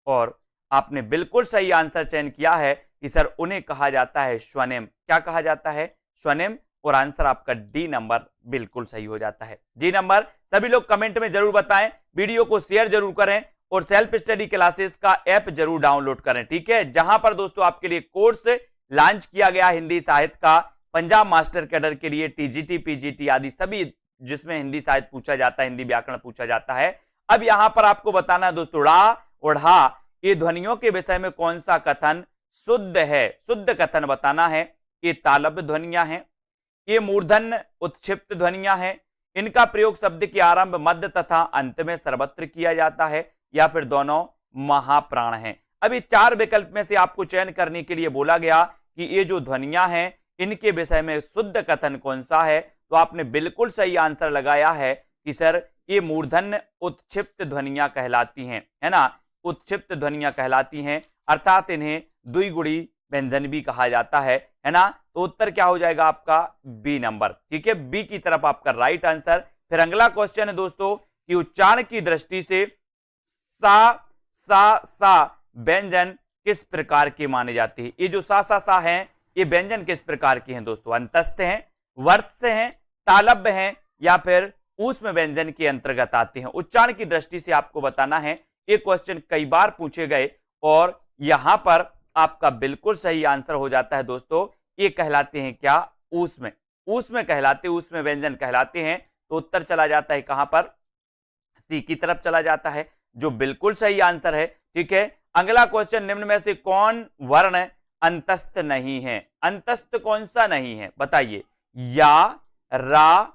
और आपने बिल्कुल सही आंसर चयन किया है कि सर उन्हें कहा जाता है स्वनेम। क्या कहा जाता है? स्वनेम। और आंसर आपका डी नंबर बिल्कुल सही हो जाता है। डी नंबर सभी लोग कमेंट में जरूर बताएं, वीडियो को शेयर जरूर करें और सेल्फ स्टडी क्लासेस का ऐप जरूर डाउनलोड करें। ठीक है, जहां पर दोस्तों आपके लिए कोर्स लॉन्च किया गया हिंदी साहित्य का, पंजाब मास्टर कैडर के लिए, टीजीटी, पीजीटी आदि सभी जिसमें हिंदी साहित्य पूछा जाता है, हिंदी व्याकरण पूछा जाता है। अब यहां पर आपको बताना है दोस्तों, ड़ा और ढा ये ध्वनियों के विषय में कौन सा कथन शुद्ध है? शुद्ध कथन बताना है। ये तालब्य ध्वनियां हैं, ये मूर्धन्य उत्क्षिप्त ध्वनियां हैं, इनका प्रयोग शब्द के आरंभ, मध्य तथा अंत में सर्वत्र किया जाता है, या फिर दोनों महाप्राण हैं। अभी चार विकल्प में से आपको चयन करने के लिए बोला गया कि ये जो ध्वनियां हैं इनके विषय में शुद्ध कथन कौन सा है? तो आपने बिल्कुल सही आंसर लगाया है कि सर ये मूर्धन्य उत्क्षिप्त ध्वनियां कहलाती हैं, है ना, उत्क्षिप्त ध्वनियां कहलाती हैं, अर्थात इन्हें द्विगुणी व्यंजन भी कहा जाता है ना। तो उत्तर क्या हो जाएगा आपका? B number. ठीक है, बी की तरफ आपका राइट आंसर। फिर अगला क्वेश्चन है दोस्तों कि उच्चारण की दृष्टि से सा व्यंजन किस प्रकार के माने जाते हैं? ये जो सा हैं ये व्यंजन किस प्रकार के हैं दोस्तों? अंतस्थ हैं, वर्त से हैं, तालब्य हैं, या फिर ऊष्म व्यंजन के अंतर्गत आते हैं? उच्चारण की दृष्टि से आपको बताना है। ये क्वेश्चन कई बार पूछे गए और यहां पर आपका बिल्कुल सही आंसर हो जाता है दोस्तों। ये कहलाते हैं क्या? ऊष्म। ऊष्म कहलाते, ऊष्म व्यंजन कहलाते हैं। तो उत्तर चला जाता है कहां पर? सी की तरफ चला जाता है, जो बिल्कुल सही आंसर है। ठीक है, अगला क्वेश्चन, निम्न में से कौन वर्ण अंतस्थ नहीं है? अंतस्थ कौन सा नहीं है बताइए। या, रा,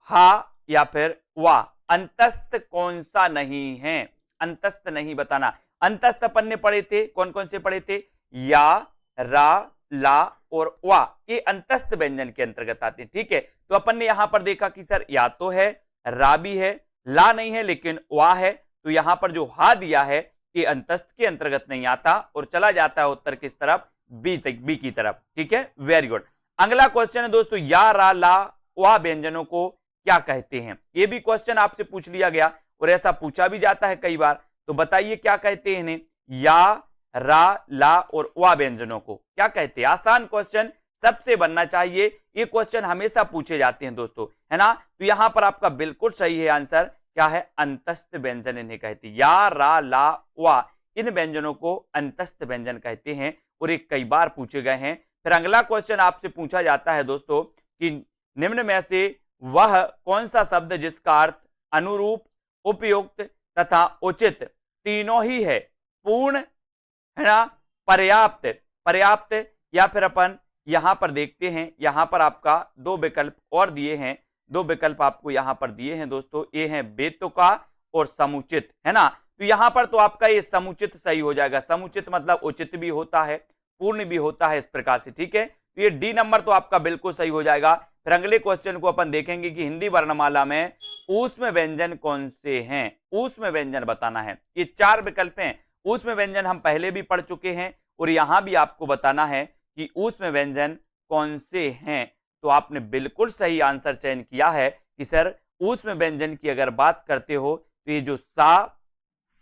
हा या फिर वा, अंतस्थ कौन सा नहीं है? अंतस्थ नहीं बताना। अंतस्थ अपन ने पढ़े थे, कौन कौन से पढ़े थे? या, रा, ला और वा, ये अंतस्थ व्यंजन के अंतर्गत आते हैं। ठीक है, तो अपन ने यहां पर देखा कि सर या तो है, रा भी है, ला नहीं है, लेकिन वा है। तो यहां पर जो हा दिया है ये अंतस्थ के अंतर्गत नहीं आता और चला जाता है उत्तर किस तरफ? बी तक, बी की तरफ। ठीक है, वेरी गुड। अगला क्वेश्चन है दोस्तों, या, रा, ला, वा व्यंजनों को क्या कहते हैं? ये भी क्वेश्चन आपसे पूछ लिया गया और ऐसा पूछा भी जाता है कई बार। तो बताइए क्या कहते हैं इन्हें? या, रा, ला और वा व्यंजनों को क्या कहते हैं? आसान क्वेश्चन सबसे बनना चाहिए, ये क्वेश्चन हमेशा पूछे जाते हैं दोस्तों, है ना। तो यहां पर आपका बिल्कुल सही है आंसर, क्या है? अंतस्थ व्यंजन इन्हें कहते हैं। या, रा, ला, वा इन व्यंजनों को अंतस्थ व्यंजन कहते हैं और ये कई बार पूछे गए हैं। फिर अगला क्वेश्चन आपसे पूछा जाता है दोस्तों कि निम्न में से वह कौन सा शब्द जिसका अर्थ अनुरूप, उपयुक्त तथा उचित तीनों ही है? पूर्ण, है ना, पर्याप्त, पर्याप्त, या फिर अपन यहां पर देखते हैं, यहां पर आपका दो विकल्प और दिए हैं, दो विकल्प आपको यहां पर दिए हैं दोस्तों, ये है बेतुका और समुचित, है ना। तो यहां पर तो आपका ये समुचित सही हो जाएगा। समुचित मतलब उचित भी होता है, पूर्ण भी होता है, इस प्रकार से। ठीक है, तो ये डी नंबर तो आपका बिल्कुल सही हो जाएगा। फिर अगले क्वेश्चन को अपन देखेंगे कि हिंदी वर्णमाला में ऊष्म व्यंजन कौन से हैं? ऊष्म व्यंजन बताना है। ये चार विकल्प हैं। ऊष्म व्यंजन हम पहले भी पढ़ चुके हैं और यहां भी आपको बताना है कि ऊष्म व्यंजन कौन से हैं। तो आपने बिल्कुल सही आंसर चयन किया है कि सर ऊष्म व्यंजन की अगर बात करते हो तो ये जो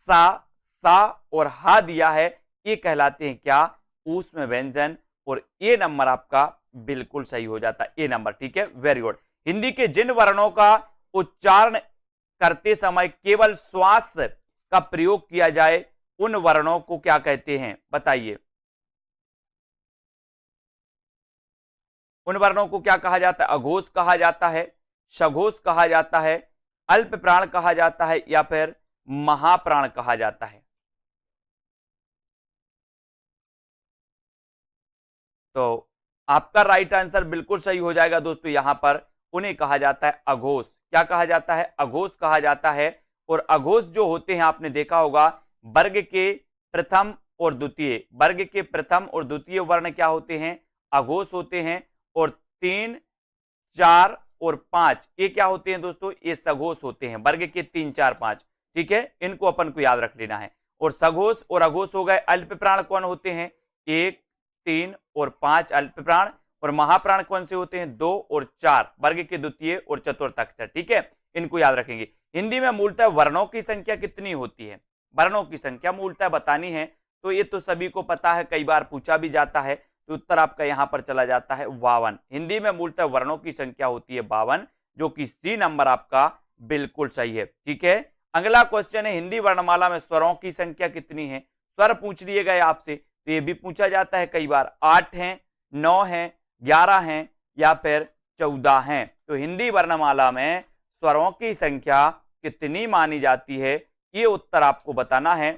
सा और हा दिया है ये कहलाते हैं क्या? ऊष्म व्यंजन। और ए नंबर आपका बिल्कुल सही हो जाता है, ए नंबर। ठीक है, वेरी गुड। हिंदी के जिन वर्णों का उच्चारण करते समय केवल श्वास का प्रयोग किया जाए उन वर्णों को क्या कहते हैं, बताइए। उन वर्णों को क्या कहा जाता है? अघोष कहा जाता है, सघोष कहा जाता है, अल्प प्राण कहा जाता है, या फिर महाप्राण कहा जाता है? तो आपका राइट आंसर बिल्कुल सही हो जाएगा दोस्तों। यहां पर उन्हें कहा जाता है अघोष। क्या कहा जाता है? अघोष कहा जाता है। और अघोष जो होते हैं, आपने देखा होगा, वर्ग के प्रथम और द्वितीय, वर्ग के प्रथम और द्वितीय वर्ण क्या होते हैं? अघोष होते हैं। और 3, 4 और 5 ये क्या होते हैं दोस्तों? ये सघोष होते हैं, वर्ग के 3, 4, 5। ठीक है, इनको अपन को याद रख लेना है। और सघोष और अघोष हो गए। अल्प प्राण कौन होते हैं? 1, 3 और 5 अल्प प्राण। और महाप्राण कौन से होते हैं? 2 और 4, वर्ग के द्वितीय और चतुर्थ अक्षर। ठीक है, इनको याद रखेंगे। हिंदी में मूलतः वर्णों की संख्या कितनी होती है? वर्णों की संख्या मूलतः बतानी है, तो ये तो सभी को पता है, कई बार पूछा भी जाता है। तो उत्तर आपका यहां पर चला जाता है 52। हिंदी में मूलतः वर्णों की संख्या होती है 52, जो कि सी नंबर आपका बिल्कुल सही है। ठीक है, अगला क्वेश्चन है, हिंदी वर्णमाला में स्वरों की संख्या कितनी है? स्वर पूछ लिए गए आपसे, तो ये भी पूछा जाता है कई बार। 8 हैं, 9 हैं, 11 हैं, या फिर 14 हैं? तो हिंदी वर्णमाला में स्वरों की संख्या कितनी मानी जाती है, ये उत्तर आपको बताना है।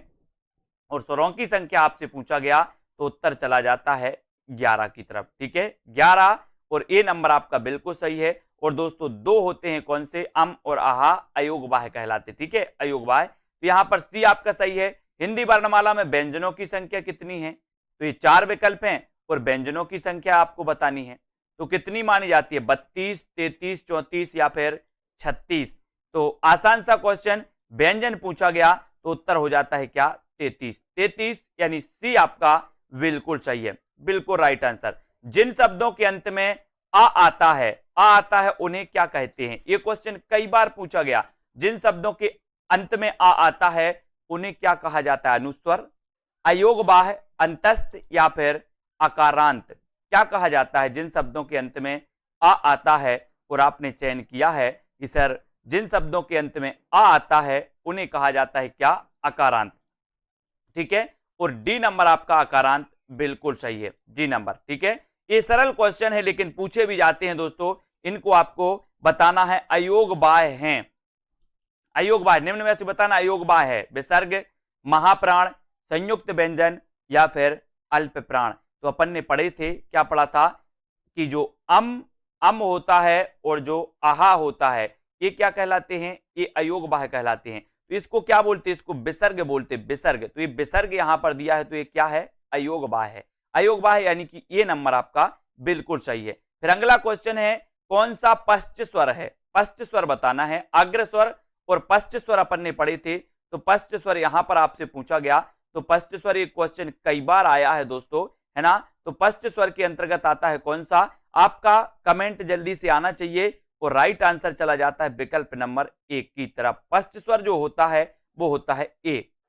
और स्वरों की संख्या आपसे पूछा गया तो उत्तर चला जाता है 11 की तरफ। ठीक है, 11। और ए नंबर आपका बिल्कुल सही है। और दोस्तों 2 होते हैं, कौन से? अम और आहा, अयोगवाह कहलाते। ठीक है, अयोगवाह। तो यहां पर सी आपका सही है। हिंदी वर्णमाला में व्यंजनों की संख्या कितनी है? तो ये 4 विकल्प हैं, और व्यंजनों की संख्या आपको बतानी है। तो कितनी मानी जाती है? 32, 33, 34 या फिर 36? तो आसान सा क्वेश्चन, व्यंजन पूछा गया तो उत्तर हो जाता है क्या? 33। 33 यानी सी आपका बिल्कुल सही है, बिल्कुल राइट आंसर। जिन शब्दों के अंत में आ आता है उन्हें क्या कहते हैं? यह क्वेश्चन कई बार पूछा गया। जिन शब्दों के अंत में आ आता है उन्हें क्या कहा जाता है? अनुस्वर, अयोगवाह, अंतस्थ, या फिर अकारांत? क्या कहा जाता है जिन शब्दों के अंत में आ आता है? और आपने चयन किया है कि सर जिन शब्दों के अंत में आ आता है उन्हें कहा जाता है क्या? अकारांत। ठीक है, और डी नंबर आपका अकारांत बिल्कुल सही है, डी नंबर। ठीक है, ये सरल क्वेश्चन है लेकिन पूछे भी जाते हैं दोस्तों। इनको आपको बताना है अयोगवाह हैं। अयोगवाह निम्न में से बताना अयोगवाह है। विसर्ग, महाप्राण, संयुक्त व्यंजन, या फिर अल्प प्राण? तो अपन ने पढ़े थे, क्या पढ़ा था कि जो अम होता है और जो आहा होता है, ये क्या कहलाते हैं? ये अयोगवाह कहलाते हैं। तो इसको क्या बोलते हैं? इसको विसर्ग बोलते हैं, विसर्ग। तो ये विसर्ग यहां पर दिया है, तो ये क्या है? अयोगवाह है। अयोगवाह यानी कि ये नंबर आपका बिल्कुल सही है। फिर अगला क्वेश्चन है, कौन सा पश्च स्वर है? पश्च स्वर बताना है। अग्र स्वर और पश्च स्वर अपन ने पढ़े थे, तो पश्च स्वर यहां पर आपसे पूछा गया। तो पश्च स्वर ये क्वेश्चन कई बार आया है दोस्तों, है ना? तो पश्च स्वर के अंतर्गत आता है कौन सा? आपका कमेंट जल्दी से आना चाहिए। और राइट आंसर चला जाता है विकल्प नंबर 1 की तरफ। पश्च स्वर जो होता है वो होता है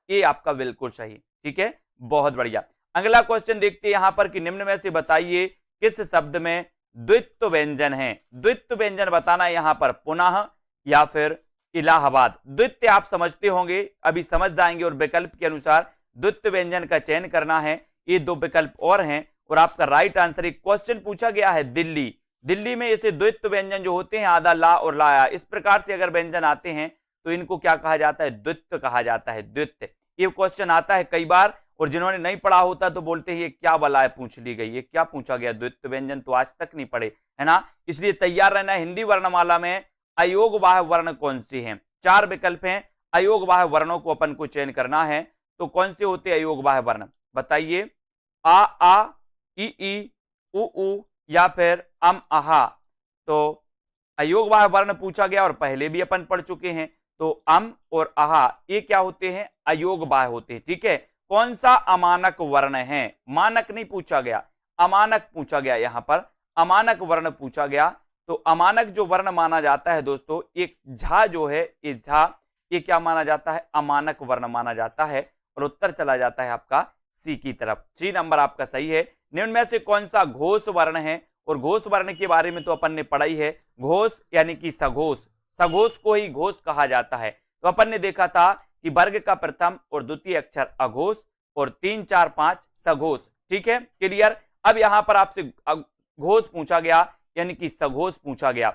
ए आपका बिल्कुल सही। ठीक है, बहुत बढ़िया। अगला क्वेश्चन देखते हैं यहां पर कि निम्न में से बताइए किस शब्द में द्वित्व व्यंजन है? द्वित्व व्यंजन बताना यहां पर पुनः या फिर इलाहाबाद। द्वित्व आप समझते होंगे, अभी समझ जाएंगे, और विकल्प के अनुसार द्वित्व व्यंजन का चयन करना है। ये 2 विकल्प और हैं, और आपका राइट आंसर, एक क्वेश्चन पूछा गया है दिल्ली। दिल्ली में ऐसे द्वित्व व्यंजन जो होते हैं, आधा ला और लाया, इस प्रकार से अगर व्यंजन आते हैं तो इनको क्या कहा जाता है? द्वित्व कहा जाता है, द्वित्व। ये क्वेश्चन आता है कई बार, और जिन्होंने नहीं पढ़ा होता तो बोलते हैं ये क्या बलाए पूछ ली गई, ये क्या पूछा गया? द्वित्व व्यंजन तो आज तक नहीं पढ़े, है ना? इसलिए तैयार रहना है। हिंदी वर्णमाला में अयोगवाह वर्ण कौन से हैं? 4 विकल्प हैं। अयोगवाह वर्णों को अपन को चयन करना है, तो कौन से होते हैं अयोगवाह वर्ण? बताइए। आ, ई, उ, या फिर आहा? तो अयोगवाह वर्ण पूछा गया और पहले भी अपन पढ़ चुके हैं। तो और आहा ये क्या होते हैं? अयोगवाह होते हैं। ठीक है, कौन सा अमानक वर्ण है? मानक नहीं पूछा गया, अमानक पूछा गया। यहां पर अमानक वर्ण पूछा गया। तो अमानक जो वर्ण माना जाता है दोस्तों, एक झा जो है, ये झा, ये क्या माना जाता है? अमानक वर्ण माना जाता है। और उत्तर चला जाता है आपका सी की तरफ। सी नंबर आपका सही है। निम्न में से कौन सा घोष वर्ण है? और घोष वर्ण के बारे में तो अपन ने पढ़ा ही है। घोष यानी कि सघोष, सघोष को ही घोष कहा जाता है। तो अपन ने देखा था कि वर्ग का प्रथम और द्वितीय अक्षर अघोष और 3, 4, 5 सघोष। ठीक है, क्लियर। अब यहां पर आपसे घोष पूछा गया यानी कि सघोष पूछा गया,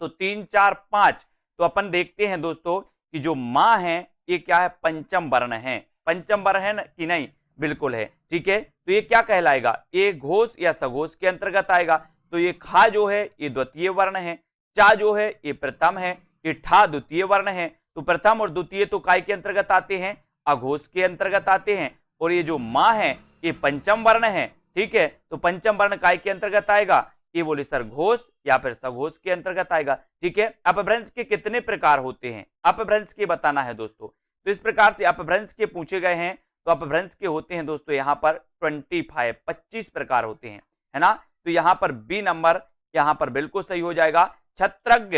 तो 3, 4, 5 तो अपन देखते हैं दोस्तों कि जो मां है ये क्या है, पंचम वर्ण है। पंचम वर्ण है कि नहीं, बिल्कुल है। ठीक है, तो ये क्या कहलाएगा, ये घोष या सघोष के अंतर्गत आएगा। तो ये खा जो है ये द्वितीय वर्ण है, चा जो है ये प्रथम है, ये ठा द्वितीय वर्ण है। तो प्रथम और द्वितीय तो काय के अंतर्गत आते हैं, अघोष के अंतर्गत आते हैं। और ये जो मां है ये पंचम वर्ण है। ठीक है, तो पंचम वर्ण काय के अंतर्गत आएगा, ये बोले सर घोष या फिर सघोष के अंतर्गत आएगा। ठीक है, अपभ्रंश के कितने प्रकार होते हैं, अपभ्रंश के बताना है दोस्तों। तो इस प्रकार से अपभ्रंश के पूछे गए हैं, तो अपभ्रंश के होते हैं दोस्तों यहाँ पर 25 प्रकार होते हैं, है ना। तो यहाँ पर बी नंबर यहाँ पर बिल्कुल सही हो जाएगा। छत्रज्ञ,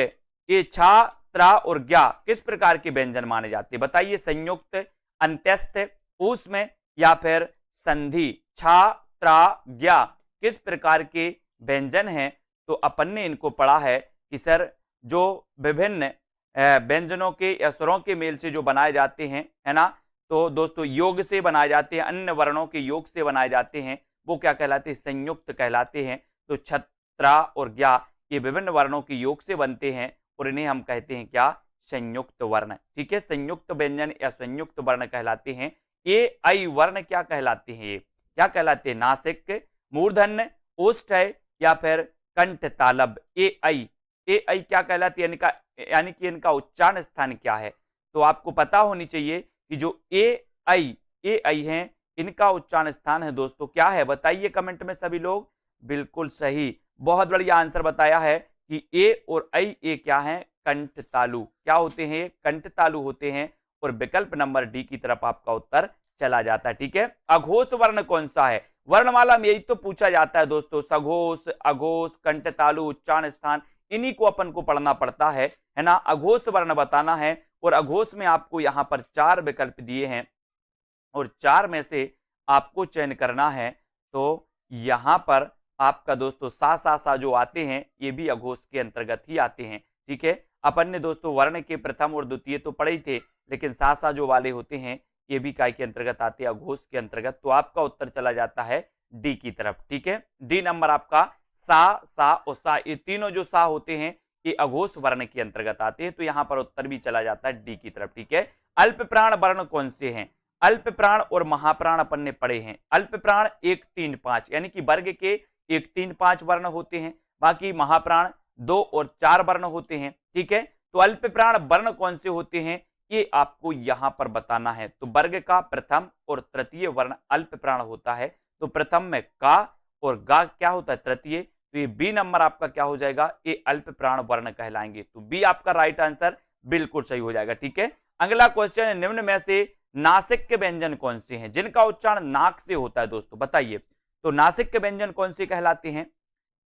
ये छा, त्रा और ज्ञा किस प्रकार के व्यंजन माने जाते हैं, बताइए। संयुक्त, अंत्यस्थ, ऊष्म या फिर संधि। छा, त्रा, ज्ञा किस प्रकार के व्यंजन हैं, तो अपन ने इनको पढ़ा है कि सर जो विभिन्न व्यंजनों के या स्वरों के मेल से जो बनाए जाते हैं, है ना, तो दोस्तों योग से बनाए जाते हैं, अन्य वर्णों के योग से बनाए जाते हैं, वो क्या कहलाते हैं, संयुक्त कहलाते हैं। तो छत्रा और ज्ञा ये विभिन्न वर्णों के योग से बनते हैं और इन्हें हम कहते हैं क्या, संयुक्त वर्ण। ठीक है, संयुक्त व्यंजन या संयुक्त वर्ण कहलाते हैं। ये आई वर्ण क्या कहलाते हैं, ये क्या कहलाते हैं, नासिक, मूर्धन्य, ओष्ठ या फिर कंठ तालब। ए आई क्या कहलाती है, यानी कि इनका उच्चारण स्थान क्या है, तो आपको पता होनी चाहिए कि जो ए आई है इनका उच्चारण स्थान है दोस्तों क्या है, बताइए कमेंट में सभी लोग। बिल्कुल सही, बहुत बढ़िया आंसर बताया है कि ए और आई ये क्या है, कंठ तालु। क्या होते हैं, कंठ तालु होते हैं। और विकल्प नंबर डी की तरफ आपका उत्तर चला जाता है। ठीक है, अघोष वर्ण कौन सा है, वर्णमाला में यही तो पूछा जाता है दोस्तों, सघोष, अघोष, कंठ तालु, उच्चारण स्थान, इन्हीं को अपन को पढ़ना पड़ता है ना। अघोष वर्ण बताना है और अघोष में आपको यहाँ पर 4 विकल्प दिए हैं और 4 में से आपको चयन करना है। तो यहाँ पर आपका दोस्तों सा जो आते हैं ये भी अघोष के अंतर्गत ही आते हैं। ठीक है, अपन ने दोस्तों वर्ण के प्रथम और द्वितीय तो पढ़े ही थे, लेकिन सा जो वाले होते हैं ये भी काय के अंतर्गत आते हैं, अघोष के अंतर्गत। तो आपका उत्तर चला जाता है डी की तरफ। ठीक है, डी नंबर आपका सा और सा, ये तीनों जो सा होते हैं ये अघोष वर्ण के अंतर्गत आते हैं। तो यहाँ पर उत्तर भी चला जाता है डी की तरफ। ठीक है, अल्प प्राण वर्ण कौन से हैं, अल्प प्राण और महाप्राण अपन ने पढ़े हैं। अल्प प्राण 1, 3, 5 यानी कि वर्ग के 1, 3, 5 वर्ण होते हैं, बाकी महाप्राण 2 और 4 वर्ण होते हैं। ठीक है, तो अल्प प्राण वर्ण कौन से होते हैं ये आपको यहां पर बताना है। तो वर्ग का प्रथम और तृतीय वर्ण अल्प प्राण होता है। तो प्रथम में का और गा क्या होता है, तृतीय। तो ये बी नंबर आपका क्या हो जाएगा, ये अल्प प्राण वर्ण कहलाएंगे। तो बी आपका राइट आंसर बिल्कुल सही हो जाएगा। ठीक है, अगला क्वेश्चन है, निम्न में से नासिक के व्यंजन कौन से हैं जिनका उच्चारण नाक से होता है, दोस्तों बताइए। तो नासिक के व्यंजन कौन से कहलाते हैं,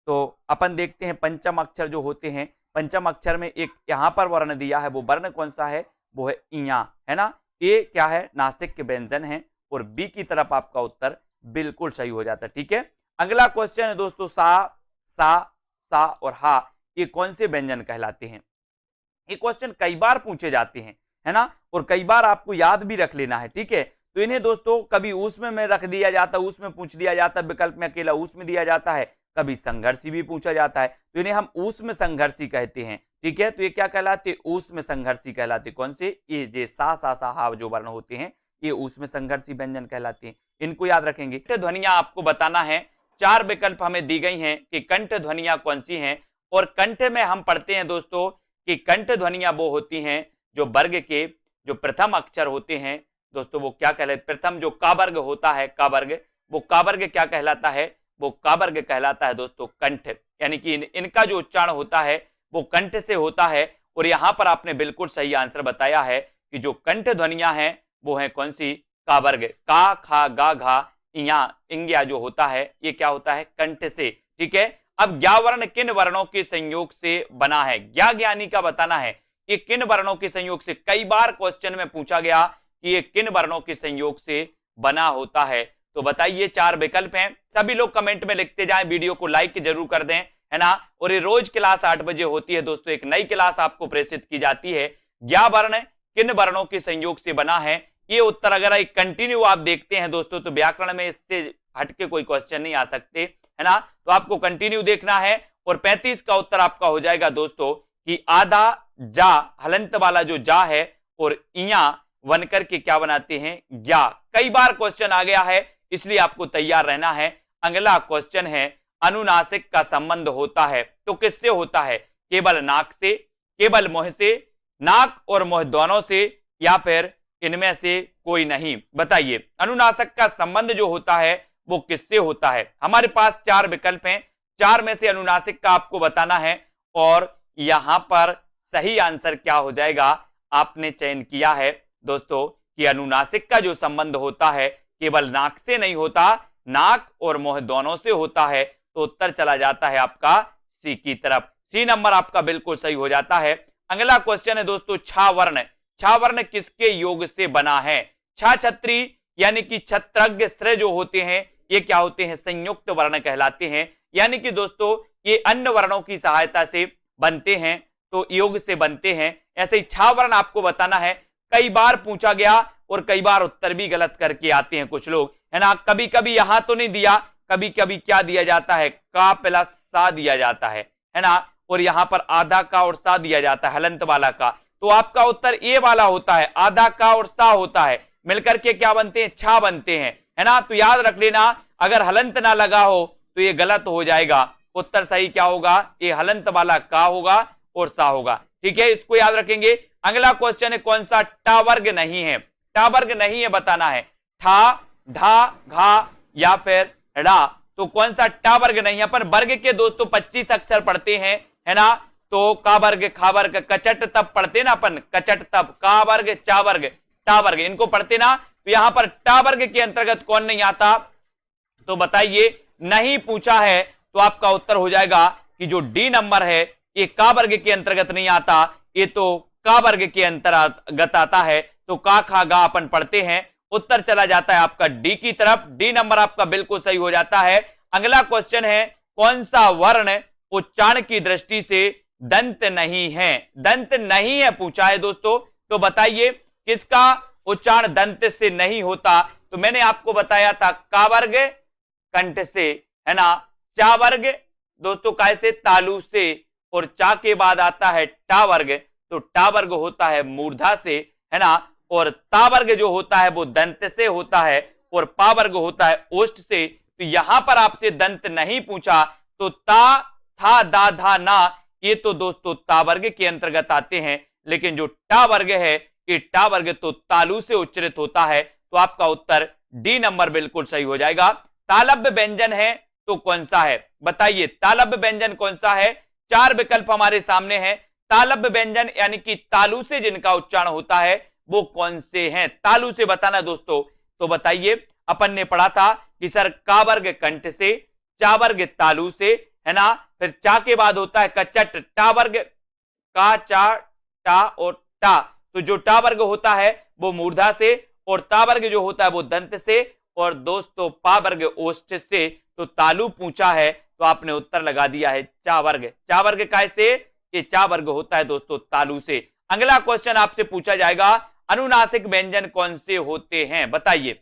तो अपन देखते हैं पंचम अक्षर जो होते हैं, पंचम अक्षर में एक यहां पर वर्ण दिया है, वो वर्ण कौन सा है, वो है इया, है ना। ये क्या है, नासिक के व्यंजन है और बी की तरफ आपका उत्तर बिल्कुल सही हो जाता है। ठीक है, अगला क्वेश्चन है दोस्तों, सा और हा ये कौन से व्यंजन कहलाते हैं। ये क्वेश्चन कई बार पूछे जाते हैं, है ना, और कई बार आपको याद भी रख लेना है। ठीक है, तो इन्हें दोस्तों कभी उसमें रख दिया जाता है, उसमें पूछ दिया जाता है, विकल्प में अकेला उसमें दिया जाता है, कभी संघर्षी भी पूछा जाता है, तो इन्हें हम उसमें संघर्षी कहते हैं। ठीक है, तो ये क्या कहलाते, उसमें संघर्षी कहलाते। कौन से, ये जे सा हा जो वर्ण होते हैं ये उसमें संघर्षी व्यंजन कहलाते हैं, इनको याद रखेंगे। कंठ ध्वनियां आपको बताना है, 4 विकल्प हमें दी गई हैं कि कंठ ध्वनियां कौन सी हैं। और कंठ में हम पढ़ते हैं दोस्तों कि कंठ ध्वनियां वो होती हैं जो वर्ग के जो प्रथम अक्षर होते हैं दोस्तों, वो क्या कहलाते, प्रथम जो का वर्ग होता है, का वर्ग, वो का वर्ग क्या कहलाता है, वो का वर्ग कहलाता है दोस्तों कंठ। यानी कि इनका जो उच्चारण होता है वो कंठ से होता है। और यहां पर आपने बिल्कुल सही आंसर बताया है कि जो कंठ ध्वनियां हैं वो है कौन सी, का वर्ग, का, खा, गा, घा, इया, इंग्या जो होता है ये क्या होता है, कंठ से। ठीक है, अब ज्ञा वर्ण किन वर्णों के संयोग से बना है, ज्ञा ज्ञानी का बताना है ये किन वर्णों के संयोग से। कई बार क्वेश्चन में पूछा गया कि ये किन वर्णों के संयोग से बना होता है, तो बताइए। 4 विकल्प हैं, सभी लोग कमेंट में लिखते जाएं, वीडियो को लाइक जरूर कर दें, है ना। और ये रोज क्लास 8 बजे होती है दोस्तों, एक नई क्लास आपको प्रेषित की जाती है। ज्ञा वर्ण किन वर्णों के संयोग से बना है? ये उत्तर अगर एक कंटिन्यू आप देखते हैं दोस्तों तो व्याकरण में इससे हटके कोई क्वेश्चन नहीं आ सकते, है ना। तो आपको कंटिन्यू देखना है। और 35 का उत्तर आपका हो जाएगा दोस्तों कि आधा जा, हलंत वाला जो जा है और इया बनकर के क्या बनाते हैं? ज्ञा। कई बार क्वेश्चन आ गया है, इसलिए आपको तैयार रहना है। अगला क्वेश्चन है, अनुनासिक का संबंध होता है तो किससे होता है? केवल नाक से, केवल मुंह से, नाक और मुंह दोनों से, या फिर इनमें से कोई नहीं? बताइए, अनुनासिक का संबंध जो होता है वो किससे होता है? हमारे पास 4 विकल्प हैं, 4 में से अनुनासिक का आपको बताना है। और यहां पर सही आंसर क्या हो जाएगा? आपने चयन किया है दोस्तों कि अनुनासिक का जो संबंध होता है केवल नाक से नहीं होता, नाक और मुंह दोनों से होता है। तो उत्तर चला जाता है आपका सी की तरफ। सी नंबर आपका बिल्कुल सही हो जाता है। अगला क्वेश्चन है दोस्तों, छा वर्ण। छा वर्ण किसके योग से बना है? छा छत्री यानी कि छत्रज्ञ श्रेय जो होते हैं ये क्या होते हैं? संयुक्त वर्ण कहलाते हैं। यानी कि दोस्तों ये अन्य वर्णों की सहायता से बनते हैं, तो योग से बनते हैं। ऐसे ही छा वर्ण आपको बताना है। कई बार पूछा गया और कई बार उत्तर भी गलत करके आते हैं कुछ लोग, है ना। कभी कभी यहां तो नहीं दिया, कभी कभी क्या दिया जाता है? का प्लस सा दिया जाता है ना। और यहां पर आधा का और सा दिया जाता है, हलंत वाला का। तो आपका उत्तर ए वाला होता है, आधा का और सा होता है, मिलकर के क्या बनते हैं? छा बनते हैं, है ना। तो याद रख लेना, अगर हलंत ना लगा हो तो ये गलत हो जाएगा। उत्तर सही क्या होगा? ये हलंत वाला का होगा और सा होगा। ठीक है, इसको याद रखेंगे। अगला क्वेश्चन है, कौन सा टा वर्ग नहीं है? टा वर्ग नहीं है बताना है। ठा, ढा, घा या फिर ड़ा। तो कौन सा टा वर्ग नहीं है? अपन वर्ग के दोस्तों 25 अक्षर पढ़ते हैं, है ना। तो का वर्ग, खा वर्ग, कचट तब पढ़ते ना अपन, कचट तब, का वर्ग, चा वर्ग, टा वर्ग, इनको पढ़ते ना। तो यहां पर टा वर्ग के अंतर्गत कौन नहीं आता? तो बताइए, नहीं पूछा है तो आपका उत्तर हो जाएगा कि जो डी नंबर है ये का वर्ग के अंतर्गत नहीं आता, ये तो का वर्ग के अंतर्गत आता है। तो का, खा, गा अपन पढ़ते हैं। उत्तर चला जाता है आपका डी की तरफ। डी नंबर आपका बिल्कुल सही हो जाता है। अगला क्वेश्चन है, कौन सा वर्ण उच्चारण की दृष्टि से दंत नहीं है? दंत नहीं है पूछा है दोस्तों। तो बताइए किसका उच्चारण दंत से नहीं होता? तो मैंने आपको बताया था का वर्ग कंठ से, है ना। चा वर्ग दोस्तों काय से? तालु से। और चा के बाद आता है टा वर्ग, तो टा वर्ग होता है मूर्धा से, है ना। और ता वर्ग जो होता है वो दंत से होता है, और पा वर्ग होता है ओष्ठ से। तो यहां पर आपसे दंत नहीं पूछा, तो ता, था, दा, धा, ना ये तो दोस्तों ता वर्ग के अंतर्गत आते हैं। लेकिन जो टा वर्ग है ये टा वर्ग तो तालु से उच्चरित होता है। तो आपका उत्तर डी नंबर बिल्कुल सही हो जाएगा। तालव्य व्यंजन है तो कौन सा है? बताइए, तालव्य व्यंजन कौन सा है? 4 विकल्प हमारे सामने हैं। तालव्य व्यंजन यानी कि तालु से जिनका उच्चारण होता है वो कौन से हैं? तालु से बताना दोस्तों। तो बताइए, अपन ने पढ़ा था कि सर का वर्ग कंठ से, चा वर्ग तालु से, है ना। फिर चा के बाद होता है कचट, टा वर्ग का, चा, टा और टा। तो जो टा वर्ग होता है वो मूर्धा से, और ता वर्ग जो होता है वो दंत से, और दोस्तों पा वर्ग ओष्ठ से। तो तालु पूछा है तो आपने उत्तर लगा दिया है चा वर्ग। चा वर्ग कैसे? ये चा वर्ग होता है दोस्तों तालु से। अगला क्वेश्चन आपसे पूछा जाएगा, अनुनासिक व्यंजन कौन से होते हैं? बताइए,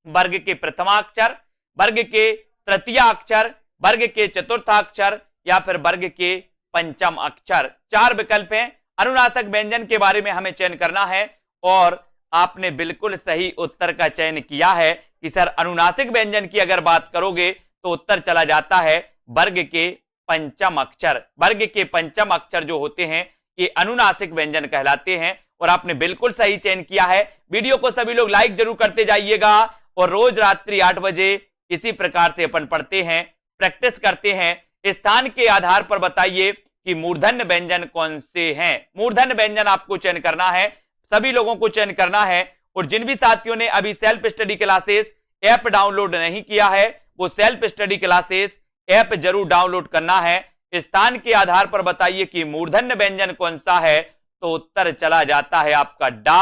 वर्ग के प्रथमाक्षर, वर्ग के तृतीय अक्षर, वर्ग के चतुर्थाक्षर या फिर वर्ग के पंचम अक्षर। 4 विकल्प हैं। अनुनासिक व्यंजन के बारे में हमें चयन करना है, और आपने बिल्कुल सही उत्तर का चयन किया है कि सर अनुनासिक व्यंजन की अगर बात करोगे तो उत्तर चला जाता है वर्ग के पंचम अक्षर। वर्ग के पंचम अक्षर जो होते हैं ये अनुनासिक व्यंजन कहलाते हैं, और आपने बिल्कुल सही चयन किया है। वीडियो को सभी लोग लाइक जरूर करते जाइएगा, और रोज रात्रि 8 बजे इसी प्रकार से अपन पढ़ते हैं, प्रैक्टिस करते हैं। स्थान के आधार पर बताइए कि मूर्धन्य व्यंजन कौन से हैं? मूर्धन्य व्यंजन आपको चयन करना है, सभी लोगों को चयन करना है। और जिन भी साथियों ने अभी self study classes app download नहीं किया है वो सेल्फ स्टडी क्लासेस ऐप जरूर डाउनलोड करना है। स्थान के आधार पर बताइए कि मूर्धन्य व्यंजन कौन सा है? तो उत्तर चला जाता है आपका डा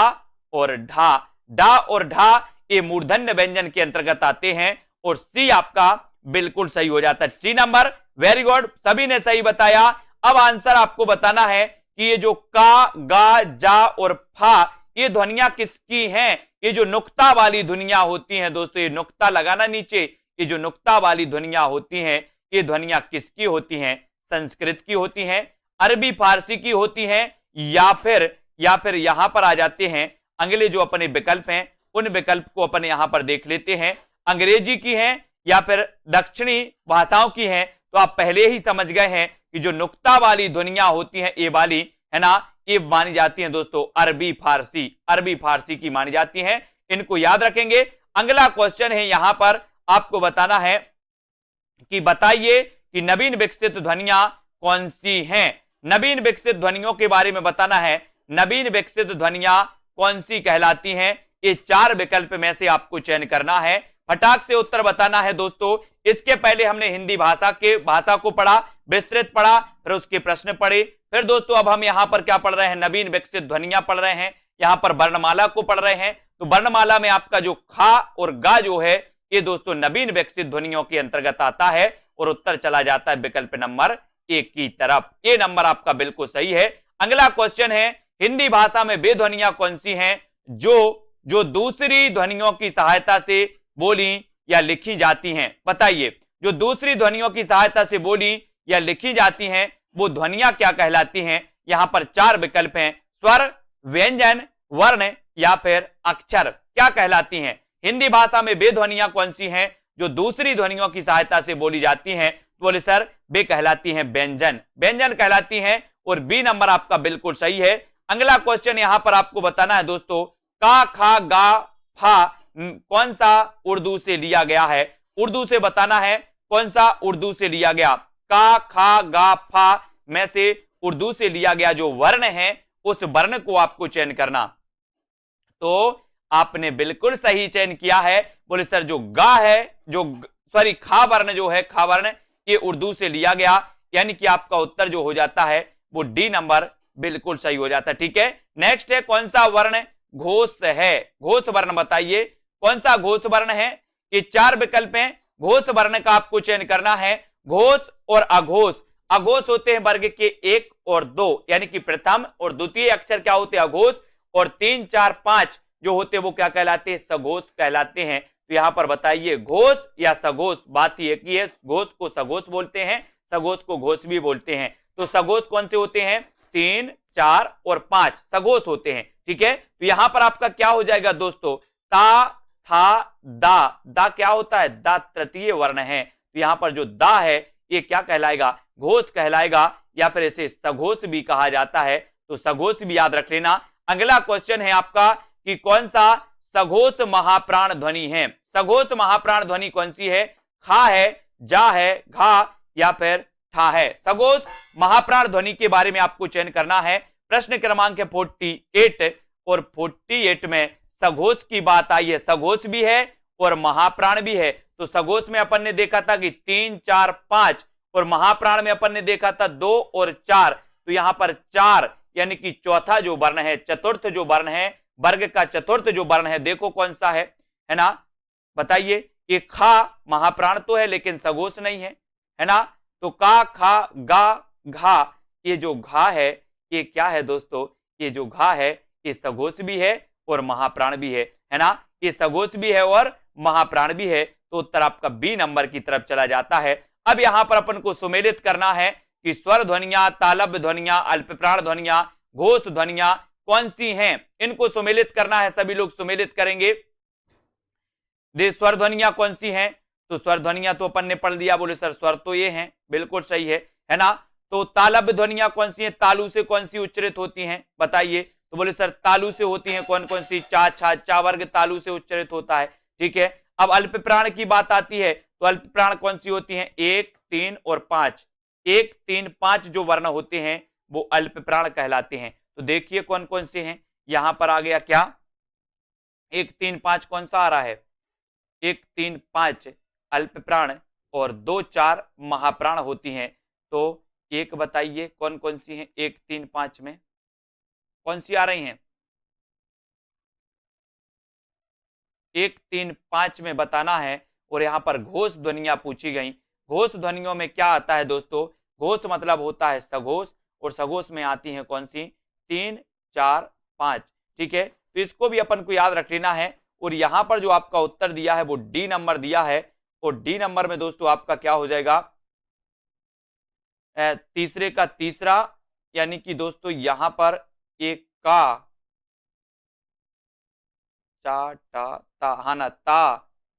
और ढा। डा और ढा ये मूर्धन्य व्यंजन के अंतर्गत आते हैं, और सी आपका बिल्कुल सही हो जाता है। सी नंबर, वेरी गुड, सभी ने सही बताया। अब आंसर आपको बताना है कि ये जो का, गा, जा और फा ये ध्वनियां किसकी हैं? ये जो नुक्ता वाली ध्वनियां होती हैं दोस्तों, ये नुक्ता लगाना नीचे, ये जो नुक्ता वाली ध्वनियां होती हैं ये ध्वनियां किसकी होती हैं? संस्कृत की होती हैं, अरबी फारसी की होती हैं, या फिर यहां पर आ जाते हैं अगले जो अपने विकल्प हैं उन विकल्प को अपन यहां पर देख लेते हैं। अंग्रेजी की हैं या फिर दक्षिणी भाषाओं की हैं, तो आप पहले ही समझ गए हैं कि जो नुक्ता वाली ध्वनियां होती हैं ये वाली है ना, ये मानी जाती हैं दोस्तों अरबी फारसी की मानी जाती हैं। इनको याद रखेंगे। अगला क्वेश्चन है यहां पर आपको बताना है कि बताइए कि नवीन विकसित ध्वनियां कौन सी हैं? नवीन विकसित ध्वनियों के बारे में बताना है। नवीन विकसित ध्वनियां कौन सी कहलाती हैं? ये 4 विकल्प में से आपको चयन करना है, फटाक से उत्तर बताना है दोस्तों। इसके पहले हमने हिंदी भाषा को पढ़ा, विस्तृत पढ़ा, फिर उसके प्रश्न पढ़े, फिर दोस्तों अब हम यहां पर क्या पढ़ रहे हैं? नवीन विकसित ध्वनियां पढ़ रहे हैं, यहां पर वर्णमाला को पढ़ रहे हैं। तो वर्णमाला में आपका जो खा और गा जो है ये दोस्तों नवीन विकसित ध्वनियों के अंतर्गत आता है और उत्तर चला जाता है विकल्प नंबर 1 की तरफ। ये नंबर आपका बिल्कुल सही है। अगला क्वेश्चन है हिंदी भाषा में वे ध्वनियां कौन सी हैं जो दूसरी ध्वनियों की सहायता से बोली या लिखी जाती हैं? बताइए, जो दूसरी ध्वनियों की सहायता से बोली या लिखी जाती हैं वो ध्वनियां क्या कहलाती हैं? यहां पर 4 विकल्प हैं, स्वर, व्यंजन, वर्ण या फिर अक्षर, क्या कहलाती हैं? हिंदी भाषा में वे ध्वनियां कौन सी हैं जो दूसरी ध्वनियों की सहायता से बोली जाती हैं? तो बोले सर वे कहलाती हैं व्यंजन कहलाती हैं, और बी नंबर आपका बिल्कुल सही है। अगला क्वेश्चन यहां पर आपको बताना है दोस्तों, का, खा, गा, फा कौन सा उर्दू से लिया गया है? उर्दू से बताना है कौन सा उर्दू से लिया गया। का, खा, गा, फा में से उर्दू से लिया गया जो वर्ण है उस वर्ण को आपको चयन करना। तो आपने बिल्कुल सही चयन किया है। बोले सर जो गा है, खा वर्ण जो है, खा वर्ण ये उर्दू से लिया गया, यानी कि आपका उत्तर जो हो जाता है वो डी नंबर बिल्कुल सही हो जाता है। ठीक है, नेक्स्ट है कौन सा वर्ण घोष है? घोष वर्ण बताइए कौन सा घोष वर्ण है? ये 4 विकल्प हैं, घोष वर्ण का आपको चयन करना है। घोष और अघोष, अघोष होते हैं वर्ग के 1 और 2, यानी कि प्रथम और द्वितीय अक्षर क्या होते हैं? अघोष, और 3, 4, 5 जो होते हैं वो क्या कहलाते हैं? सघोष कहलाते हैं। तो यहां पर बताइए घोष या सघोष, बात ही एक ही है, घोष को सघोष बोलते हैं, सघोष को घोष भी बोलते हैं। तो सघोष कौन से होते हैं? 3, 4 और 5 सघोष होते हैं। ठीक है, तो यहां पर आपका क्या हो जाएगा दोस्तों? ता, था, दा क्या होता है? दा तृतीय वर्ण है, तो यहां पर जो दा है ये क्या कहलाएगा? घोष कहलाएगा, या फिर इसे सघोष भी कहा जाता है, तो सघोष भी याद रख लेना। अगला क्वेश्चन है आपका कि कौन सा सघोष महाप्राण ध्वनि है? सघोष महाप्राण ध्वनि कौन सी है? खा है, जा है, घा या फिर ठा है? सघोष महाप्राण ध्वनि के बारे में आपको चयन करना है। प्रश्न क्रमांक 48 और 48 में सघोष की बात आई है, सघोष भी है और महाप्राण भी है। तो सघोष में अपन ने देखा था कि 3, 4, 5 और महाप्राण में अपन ने देखा था 2 और 4। तो यहां पर 4 यानी कि चौथा जो वर्ण है, चतुर्थ जो वर्ण है, वर्ग का चतुर्थ जो वर्ण है, देखो कौन सा है ना? बताइए, ये खा महाप्राण तो है लेकिन सघोष नहीं है ना? तो का, खा, गा, घा, ये जो घा है ये क्या है दोस्तों? ये जो घा है ये सघोष भी है और महाप्राण भी है ना? ये सघोष भी है और महाप्राण भी है, तो उत्तर आपका बी नंबर की तरफ चला जाता है। अब यहां पर अपन को सुमेलित करना है कि स्वर ध्वनियां, तालब्य ध्वनियां, अल्पप्राण ध्वनियां, घोष ध्वनियां कौन सी हैं, इनको सुमेलित करना है। सभी लोग सुमेलित करेंगे। स्वर ध्वनियां कौन सी हैं? तो स्वर ध्वनियां तो अपन ने पढ़ लिया। बोले सर स्वर तो ये हैं, बिल्कुल सही है ना? तो तालब्य ध्वनियां कौन सी हैं? तालु से कौन सी उच्चरित होती हैं? बताइए। तो बोले सर तालु से होती हैं कौन कौन सी? चा, छा, चा वर्ग तालु से उच्चरित होता है। ठीक है, अब अल्प प्राण की बात आती है, तो अल्प प्राण कौन सी होती हैं? 1, 3 और 5। 1, 3, 5 जो वर्ण होते हैं वो अल्प प्राण कहलाते हैं। तो देखिए कौन कौन से हैं। यहां पर आ गया क्या? 1, 3, 5 कौन सा आ रहा है? 1, 3, 5 अल्प प्राण और 2, 4 महाप्राण होती हैं। तो एक बताइए कौन कौन सी हैं? 1, 3, 5 में कौन सी आ रही हैं? 1, 3, 5 में बताना है। और यहां पर घोष ध्वनियां पूछी गई। घोष ध्वनियों में क्या आता है दोस्तों? घोष मतलब होता है सघोष, और सघोष में आती हैं कौन सी, 3 4 5। ठीक है, तो इसको भी अपन को याद रख लेना है। और यहां पर जो आपका उत्तर दिया है वो डी नंबर दिया है, और डी नंबर में दोस्तों आपका क्या हो जाएगा, तीसरे का तीसरा, यानी कि दोस्तों यहां पर एक का, चा टा ता, हाँ ना, ता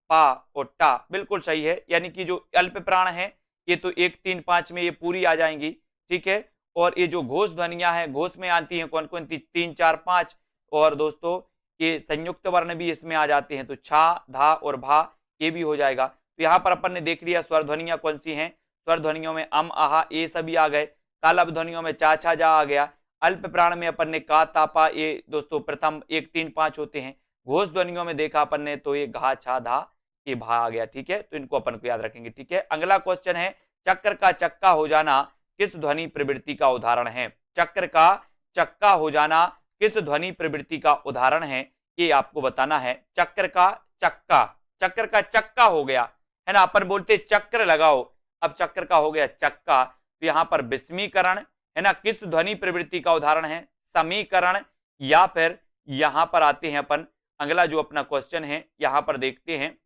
पा और टा, बिल्कुल सही है। यानी कि जो अल्प प्राण है ये तो 1 3 5 में ये पूरी आ जाएंगी। ठीक है, और ये जो घोष ध्वनियां हैं, घोष में आती हैं कौन कौन सी, 3 4 5। और दोस्तों ये संयुक्त वर्ण भी इसमें आ जाते हैं, तो छा, धा और भा ये भी हो जाएगा। तो यहाँ पर अपन ने देख लिया स्वर ध्वनियां कौन सी हैं। स्वर ध्वनियों में अम, आहा ये सभी आ गए। तालब ध्वनियों में चा, छा, जा आ गया। अल्प प्राण में अपन ने का, तापा ये दोस्तों प्रथम 1 3 5 होते हैं। घोष ध्वनियों में देखा अपन ने तो ये घा, छा, धा ये भा आ गया। ठीक है, तो इनको अपन को याद रखेंगे। ठीक है, अगला क्वेश्चन है, चक्र का चक्का हो जाना किस ध्वनि प्रवृत्ति का उदाहरण है। चक्र का चक्का हो जाना किस ध्वनि प्रवृत्ति का उदाहरण है, ये आपको बताना है। चक्र का चक्का, चक्र का चक्का हो गया है ना, अपन बोलते चक्र लगाओ, अब चक्र का हो गया चक्का। तो यहाँ पर विस्मीकरण है ना, किस ध्वनि प्रवृत्ति का उदाहरण है, समीकरण, या फिर यहां पर आते हैं अपन, अगला जो अपना क्वेश्चन है यहां पर देखते हैं,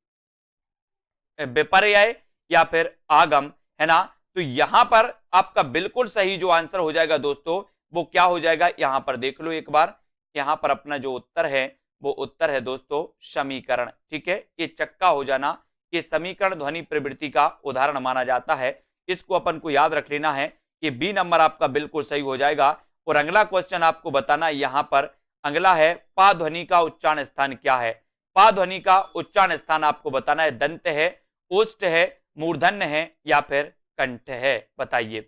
विपर्यय या फिर आगम, है ना। तो यहां पर आपका बिल्कुल सही जो आंसर हो जाएगा दोस्तों वो क्या हो जाएगा, यहां पर देख लो एक बार, यहां पर अपना जो उत्तर है वो उत्तर है दोस्तों समीकरण। ठीक है, ये चक्का हो जाना ये समीकरण ध्वनि प्रवृत्ति का उदाहरण माना जाता है, इसको अपन को याद रख लेना है। ये बी नंबर आपका बिल्कुल सही हो जाएगा। और अगला क्वेश्चन आपको बताना यहां पर अगला है, पा ध्वनि का उच्चारण स्थान क्या है। पा ध्वनि का उच्चारण स्थान आपको बताना है, दंत है, ओष्ठ है, मूर्धन्य है या फिर कंठ है, बताइए।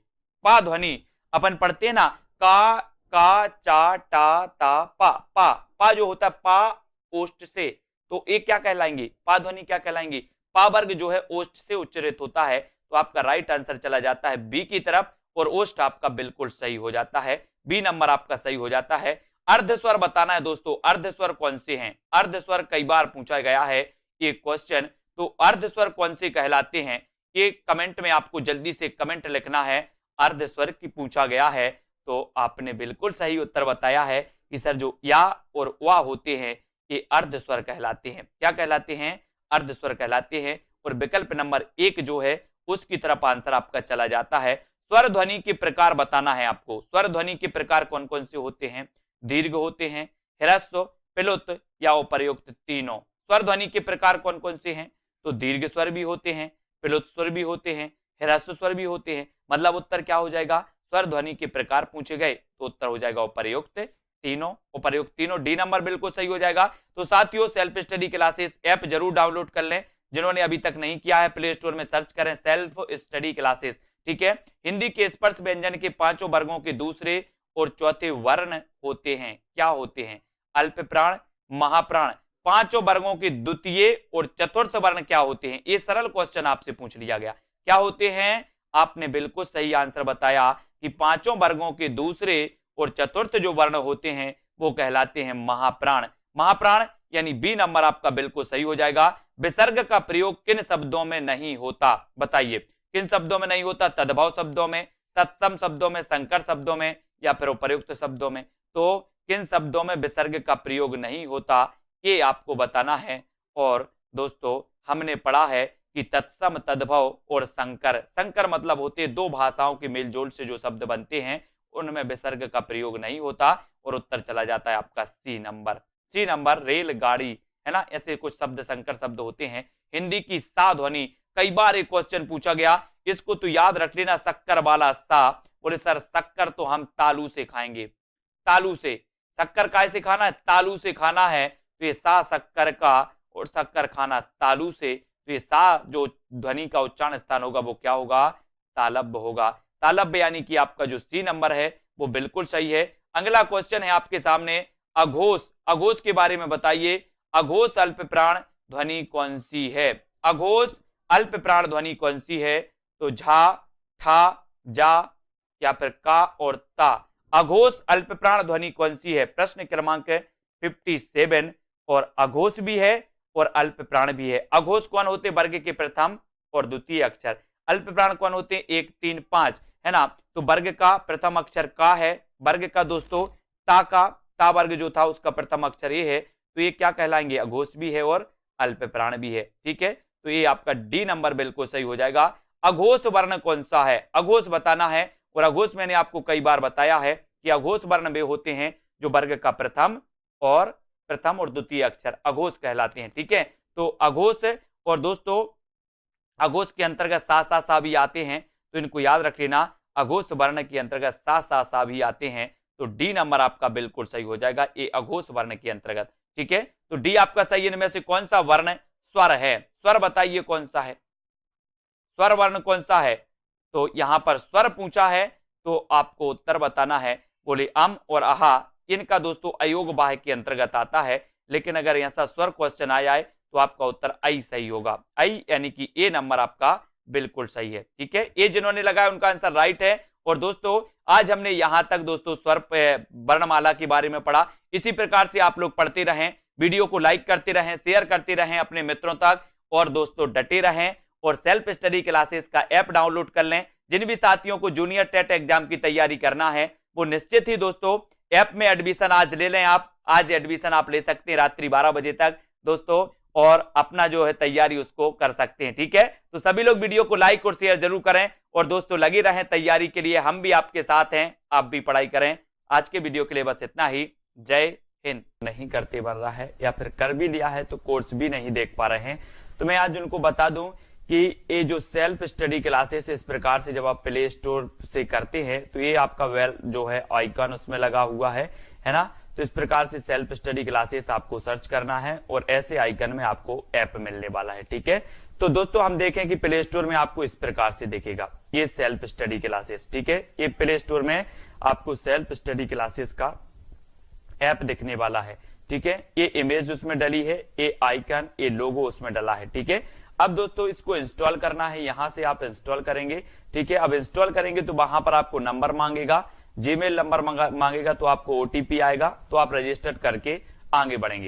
पा ध्वनि अपन पढ़ते हैं ना, का चा टा ता पा, पा पा जो होता है पा ओष्ठ से, तो ये क्या कहलाएंगे, पा ध्वनि क्या कहलाएंगी, पा वर्ग जो है ओष्ठ से उच्चरित होता है। तो आपका राइट आंसर चला जाता है बी की तरफ, और ओष्ठ आपका बिल्कुल सही हो जाता है, बी नंबर आपका सही हो जाता है। अर्ध स्वर बताना है दोस्तों, अर्ध स्वर कौन से हैं, अर्ध स्वर कई बार पूछा गया है ये क्वेश्चन, तो अर्ध स्वर कौन से कहलाते हैं, ये कमेंट में आपको जल्दी से कमेंट लिखना है। अर्ध स्वर की पूछा गया है, तो आपने बिल्कुल सही उत्तर बताया है कि सर जो या और वा होते हैं ये अर्ध स्वर कहलाते हैं। क्या कहलाते हैं, अर्ध स्वर कहलाते हैं। और विकल्प नंबर 1 जो है उसकी तरफ आंसर आपका चला जाता है। स्वर ध्वनि के प्रकार बताना है आपको, स्वर ध्वनि के प्रकार कौन कौन से होते हैं, दीर्घ होते हैं, ह्रस्व, प्लुत या उपर्युक्त तीनों। स्वर ध्वनि के प्रकार कौन कौन से हैं, तो दीर्घ स्वर भी होते हैं, प्लुत स्वर भी होते हैं, ह्रस्व स्वर भी होते हैं। मतलब उत्तर क्या हो जाएगा, स्वर ध्वनि के प्रकार पूछे गए तो उत्तर हो जाएगा उपर्युक्त तीनों, उपर्युक्त तीनों, डी नंबर बिल्कुल सही हो जाएगा। तो साथियों सेल्फ स्टडी क्लासेस ऐप जरूर डाउनलोड कर लें, जिन्होंने अभी तक नहीं किया है प्ले स्टोर में सर्च करें सेल्फ स्टडी क्लासेस। ठीक है, हिंदी के स्पर्श व्यंजन के पांचों वर्गों के दूसरे और चौथे वर्ण होते हैं, क्या होते हैं, अल्प प्राण, महाप्राण। पांचों वर्गों के द्वितीय और चतुर्थ वर्ण क्या होते हैं, ये सरल क्वेश्चन आपसे पूछ लिया गया, क्या होते हैं। आपने बिल्कुल सही आंसर बताया कि पांचों वर्गों के दूसरे और चतुर्थ जो वर्ण होते हैं वो कहलाते हैं महाप्राण। महाप्राण यानी बी नंबर आपका बिल्कुल सही हो जाएगा। विसर्ग का प्रयोग किन शब्दों में नहीं होता, बताइए किन शब्दों में नहीं होता, तद्भव शब्दों में, तत्सम शब्दों में, संकर शब्दों में या फिर उपर्युक्त शब्दों में। तो किन शब्दों में विसर्ग का प्रयोग नहीं होता ये आपको बताना है। और दोस्तों हमने पढ़ा है कि तत्सम, तद्भव और संकर, संकर मतलब होते हैं दो भाषाओं के मेलजोल से जो शब्द बनते हैं उनमें विसर्ग का प्रयोग नहीं होता, और उत्तर चला जाता है आपका सी नंबर। सी नंबर रेलगाड़ी, है ना, ऐसे कुछ शब्द संकर शब्द होते हैं। हिंदी की सा ध्वनि, कई बार एक क्वेश्चन पूछा गया, इसको तो याद रख लेना, शक्कर वाला सा। बोले सर शक्कर तो हम तालू से खाएंगे, तालू से, शक्कर काय से खाना है, तालू से खाना है। तो ये सा शक्कर का और शक्कर खाना तालू से, तो ये सा जो ध्वनि का उच्चारण स्थान होगा वो क्या होगा, तालब्य होगा। तालब्य यानी कि आपका जो सी नंबर है वो बिल्कुल सही है। अगला क्वेश्चन है आपके सामने, अघोष, अघोष के बारे में बताइए। अघोष अल्प प्राण ध्वनि कौन सी है, अघोष अल्प प्राण ध्वनि कौन सी है, तो झा, ठा, जा या फिर का और ता। अघोष अल्प प्राण ध्वनि कौन सी है, प्रश्न क्रमांक 57। और अघोष भी है और अल्प प्राण भी है। अघोष कौन होते, वर्ग के प्रथम और द्वितीय अक्षर। अल्प प्राण कौन होते, 1 3 5, है ना। तो वर्ग का प्रथम अक्षर का है, वर्ग का दोस्तों ता वर्ग जो था उसका प्रथम अक्षर ये है, तो ये क्या कहलाएंगे, अघोष भी है और अल्प प्राण भी है। ठीक है, तो ये आपका डी नंबर बिल्कुल सही हो जाएगा। अघोष वर्ण कौन सा है, अघोष बताना है। और अघोष मैंने आपको कई बार बताया है कि अघोष वर्ण वे होते हैं जो वर्ग का प्रथम और द्वितीय अक्षर अघोष कहलाते हैं। ठीक है, तो अघोष और दोस्तों अघोष के अंतर्गत सा सा सा भी आते हैं, तो इनको याद रख लेना, अघोष वर्ण के अंतर्गत सा सा सा भी आते हैं। तो डी नंबर आपका बिल्कुल सही हो जाएगा, ये अघोष वर्ण के अंतर्गत। ठीक है, तो डी आपका सही है। इनमें से कौन सा वर्ण स्वर है, स्वर बताइए कौन सा है, स्वर वर्ण कौन सा है। तो यहां पर स्वर पूछा है तो आपको उत्तर बताना है। बोले अम और आहा, इनका दोस्तों अयोग बाह्य के अंतर्गत आता है, लेकिन अगर ऐसा स्वर क्वेश्चन आ जाए तो आपका उत्तर आई सही होगा। आई यानी कि ए नंबर आपका बिल्कुल सही है। ठीक है, ये जिन्होंने लगाया उनका आंसर राइट है। और दोस्तों आज हमने यहां तक दोस्तों स्वर वर्णमाला के बारे में पढ़ा। इसी प्रकार से आप लोग पढ़ते रहें, वीडियो को लाइक करते रहें, शेयर करते रहें अपने मित्रों तक, और दोस्तों डटे रहें और सेल्फ स्टडी क्लासेस का ऐप डाउनलोड कर लें। जिन भी साथियों को जूनियर टेट एग्जाम की तैयारी करना है वो निश्चित ही दोस्तों ऐप में एडमिशन आज ले लें। आप आज एडमिशन आप ले सकते हैं रात्रि 12 बजे तक दोस्तों, और अपना जो है तैयारी उसको कर सकते हैं। ठीक है, तो सभी लोग वीडियो को लाइक और शेयर जरूर करें और दोस्तों लगे रहें तैयारी के लिए, हम भी आपके साथ हैं, आप भी पढ़ाई करें। आज के वीडियो के लिए बस इतना ही। जय हिंद। नहीं करते बन रहा है या फिर कर भी लिया है तो कोर्स भी नहीं देख पा रहे हैं, तो मैं आज उनको बता दूं कि ये जो सेल्फ स्टडी क्लासेस इस प्रकार से जब आप प्ले स्टोर से करते हैं तो ये आपका वेल जो है आइकन उसमें लगा हुआ है ना। तो इस प्रकार से सेल्फ स्टडी क्लासेस आपको सर्च करना है और ऐसे आइकन में आपको ऐप मिलने वाला है। ठीक है, तो दोस्तों हम देखें कि प्ले स्टोर में आपको इस प्रकार से दिखेगा ये सेल्फ स्टडी क्लासेस। ठीक है, ये प्ले स्टोर में आपको सेल्फ स्टडी क्लासेस का ऐप दिखने वाला है। ठीक है, ये इमेज उसमें डली है, ये आइकन, ये लोगो उसमें डला है। ठीक है, अब दोस्तों इसको इंस्टॉल करना है, यहां से आप इंस्टॉल करेंगे। ठीक है, अब इंस्टॉल करेंगे तो वहां पर आपको नंबर मांगेगा, जीमेल नंबर मांगेगा, तो आपको ओटीपी आएगा, तो आप रजिस्टर करके आगे बढ़ेंगे।